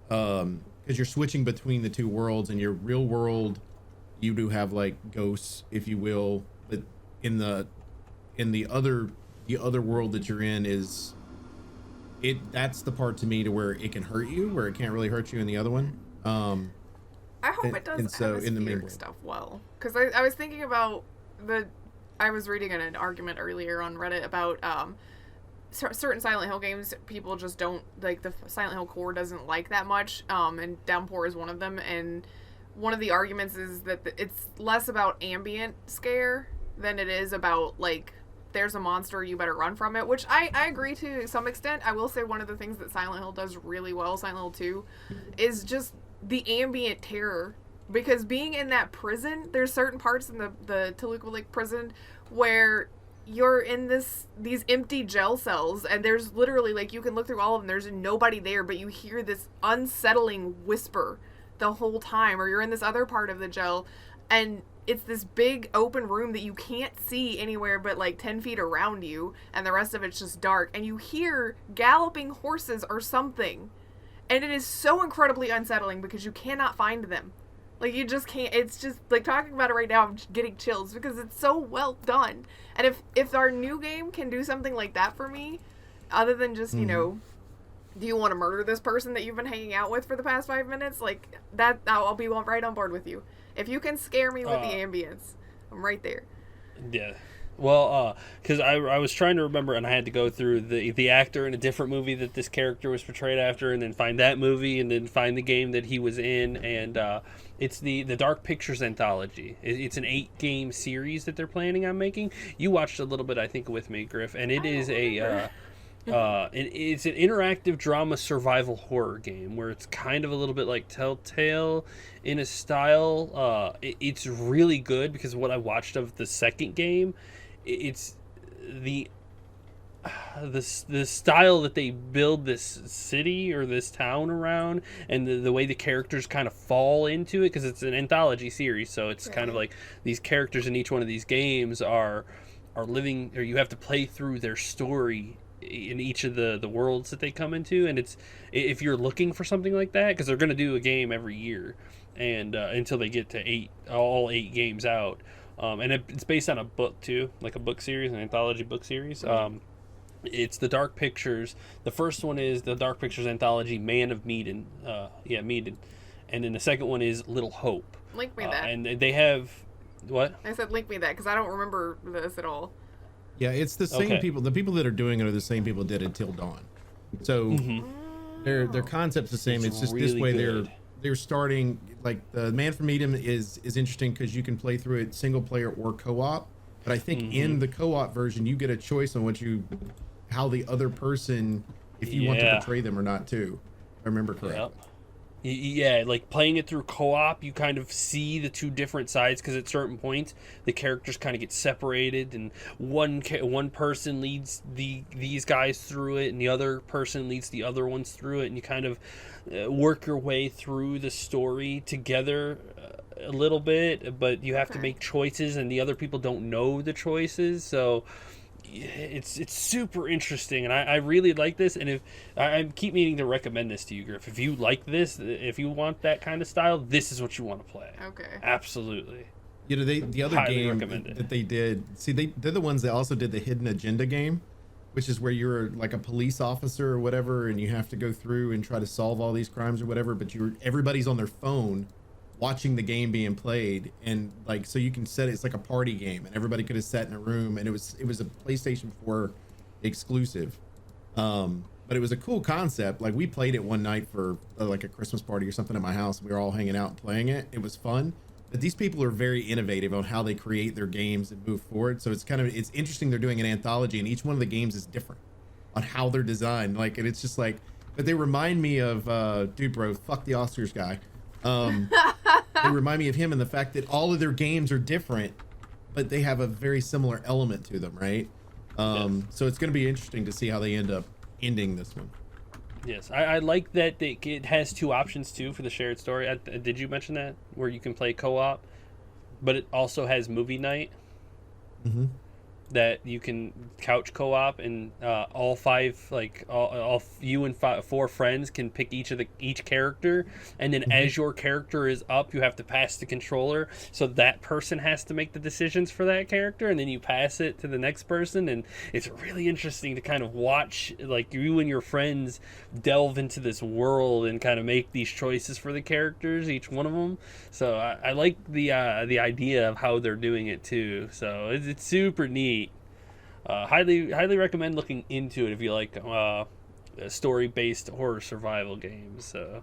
because you're switching between the two worlds. In your real world, you do have like ghosts, if you will, but in the other world that you're in is that's the part to me to where it can hurt you, where it can't really hurt you in the other one. I hope it does and so in the main atmospheric world. stuff well, because I was thinking about I was reading an argument earlier on Reddit about certain Silent Hill games people just don't like. The Silent Hill core doesn't like that much, and Downpour is one of them. And one of the arguments is that it's less about ambient scare than it is about, like, there's a monster, you better run from it, which I agree to some extent. I will say one of the things that Silent Hill does really well, Silent Hill 2, is just the ambient terror. Because being in that prison, there's certain parts in the Toluca Lake prison where you're in these empty jail cells, and there's literally, like, you can look through all of them, there's nobody there, but you hear this unsettling whisper the whole time. Or you're in this other part of the jail, and it's this big open room that you can't see anywhere but like 10 feet around you, and the rest of it's just dark, and you hear galloping horses or something, and it is so incredibly unsettling because you cannot find them. Like, you just can't. It's just, like, talking about it right now, I'm just getting chills because it's so well done. And if our new game can do something like that for me, other than just, you know, do you want to murder this person that you've been hanging out with for the past 5 minutes? Like, that, I'll be right on board with you. If you can scare me with the ambience, I'm right there. Yeah. Well, because I was trying to remember, and I had to go through the actor in a different movie that this character was portrayed after, and then find that movie, and then find the game that he was in, and it's the Dark Pictures anthology. It's an 8-game series that they're planning on making. You watched a little bit, I think, with me, Grif, and it is it's an interactive drama survival horror game where it's kind of a little bit like Telltale in a style. It's really good because what I watched of the second game, it's the style that they build this city or this town around, and the way the characters kind of fall into it, because it's an anthology series, so it's kind of like these characters in each one of these games are living, or you have to play through their story in each of the worlds that they come into. And it's, if you're looking for something like that, because they're going to do a game every year, and until they get to all 8 games out, and it's based on a book too, like a book series, an anthology book series. It's the Dark Pictures. The first one is the Dark Pictures anthology, Man of Medan. Medan. and then the second one is Little Hope. Link me that. And they have what? I said link me that because I don't remember this at all. Yeah, it's the same people. The people that are doing it are the same people that did Until Dawn. So their concept's the same. It's just really this way good. they're starting, like the Man from Eden is interesting because you can play through it single player or co-op. But I think in the co-op version you get a choice on how the other person, if you want to portray them or not too. If I remember correctly. Yep. Yeah, like playing it through co-op, you kind of see the two different sides because at certain points the characters kind of get separated, and one person leads these guys through it, and the other person leads the other ones through it, and you kind of work your way through the story together a little bit, but you have to make choices, and the other people don't know the choices, so. It's super interesting, and I really like this, and if I keep meaning to recommend this to you, Grif. If you like this, if you want that kind of style, this is what you want to play. Okay. Absolutely. You know, the other game that they did, they're the ones that also did the Hidden Agenda game, which is where you're like a police officer or whatever, and you have to go through and try to solve all these crimes or whatever, but everybody's on their phone watching the game being played, and like, so you can set it's like a party game, and everybody could have sat in a room, and it was a PlayStation 4 exclusive, but it was a cool concept. Like, we played it one night for like a Christmas party or something at my house. We were all hanging out and playing it. It was fun, but these people are very innovative on how they create their games and move forward, so it's interesting. They're doing an anthology, and each one of the games is different on how they're designed, like, and it's just like, but they remind me of dude, bro, fuck the Oscars guy. They remind me of him, and the fact that all of their games are different, but they have a very similar element to them, right? So it's going to be interesting to see how they end up ending this one. Yes, I like that it has two options too for the shared story. Did you mention that, where you can play co-op, but it also has movie night? That you can couch co-op, and all five, like all you and four friends can pick each character, and then as your character is up, you have to pass the controller, so that person has to make the decisions for that character, and then you pass it to the next person, and it's really interesting to kind of watch, like, you and your friends delve into this world and kind of make these choices for the characters, each one of them. So I like the idea of how they're doing it too. So it's super neat. Highly recommend looking into it if you like story-based horror survival games. So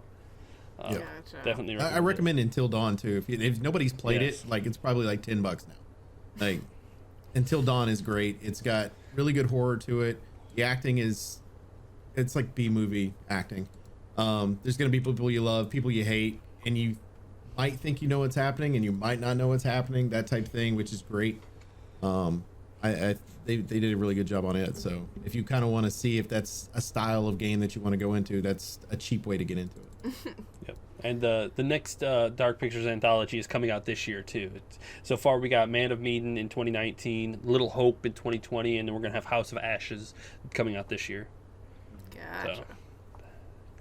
Gotcha. definitely I recommend Until Dawn too. If nobody's played it, like, it's probably like $10 now. Like, Until Dawn is great. It's got really good horror to it. The acting it's like B-movie acting. There's gonna be people you love, people you hate, and you might think you know what's happening, and you might not know what's happening. That type of thing, which is great. They did a really good job on it. So if you kind of want to see if that's a style of game that you want to go into, that's a cheap way to get into it. Yep. And the next Dark Pictures anthology is coming out this year too. So far we got Man of Eden in 2019, Little Hope in 2020, and then we're gonna have House of Ashes coming out this year. Gotcha.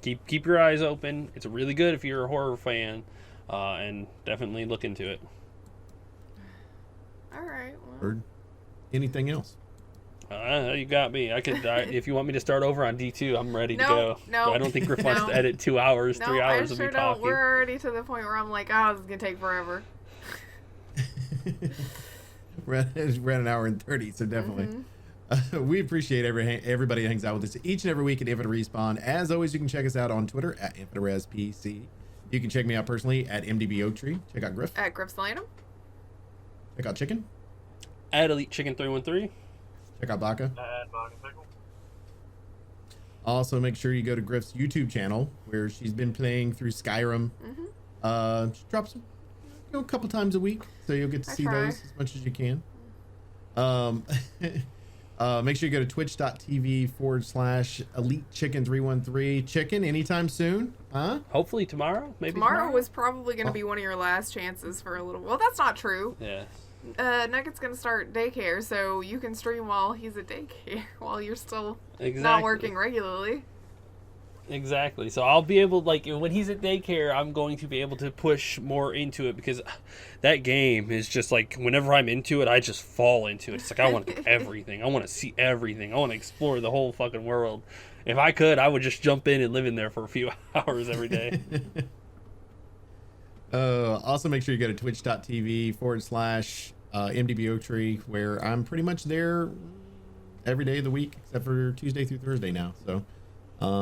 So keep your eyes open. It's really good if you're a horror fan, and definitely look into it. All right. Well. Or anything else? You got me. I could. If you want me to start over on D2, I'm ready to go. No, but I don't think Grif wants to edit 2 hours, 3 hours of me talking. We're already to the point where I'm like, oh, this is gonna take forever. We're at an hour and 30, so definitely. We appreciate everybody who hangs out with us each and every week at Infinite Respawn. As always, you can check us out on Twitter at InfiniteResPC. You can check me out personally at MDBOaktree. Check out Grif. At Grif Slanum. Check out Chicken. At Elite Chicken 313. Check out Baka. Baka Pickle. Also, make sure you go to Grif's YouTube channel, where she's been playing through Skyrim. She drops a couple times a week, so you'll get to see those as much as you can. Make sure you go to twitch.tv/EliteChicken313. Chicken, anytime soon? Huh? Hopefully tomorrow. Maybe tomorrow was probably going to be one of your last chances for a little. Well, that's not true. Yeah. Nugget's going to start daycare, so you can stream while he's at daycare, while you're still not working regularly. Exactly. So I'll be able, like, when he's at daycare, I'm going to be able to push more into it, because that game is just like, whenever I'm into it, I just fall into it. It's like, I want to do everything. I want to see everything. I want to explore the whole fucking world. If I could, I would just jump in and live in there for a few hours every day. Also, make sure you go to twitch.tv/MDBOtree, where I'm pretty much there every day of the week, except for Tuesday through Thursday now. So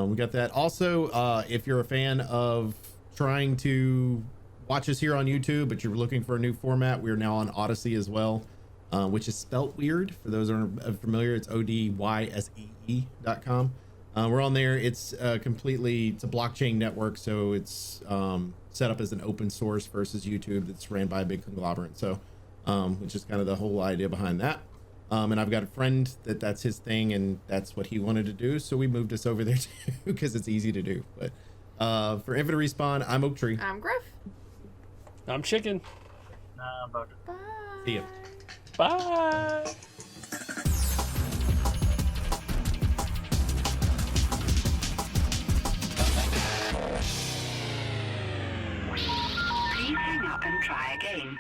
we got that. Also, if you're a fan of trying to watch us here on YouTube, but you're looking for a new format, we're now on Odyssey as well, which is spelt weird. For those who aren't familiar, it's odyssee.com. We're on there. It's it's a blockchain network, so it's set up as an open source versus YouTube that's ran by a big conglomerate. So, which is kind of the whole idea behind that. And I've got a friend that's his thing, and that's what he wanted to do. So we moved us over there too, because it's easy to do. But for Infinite Respawn, I'm Oak Tree. I'm Grif. I'm Chicken. Baka. Bye. See ya. Bye. Please hang up and try again.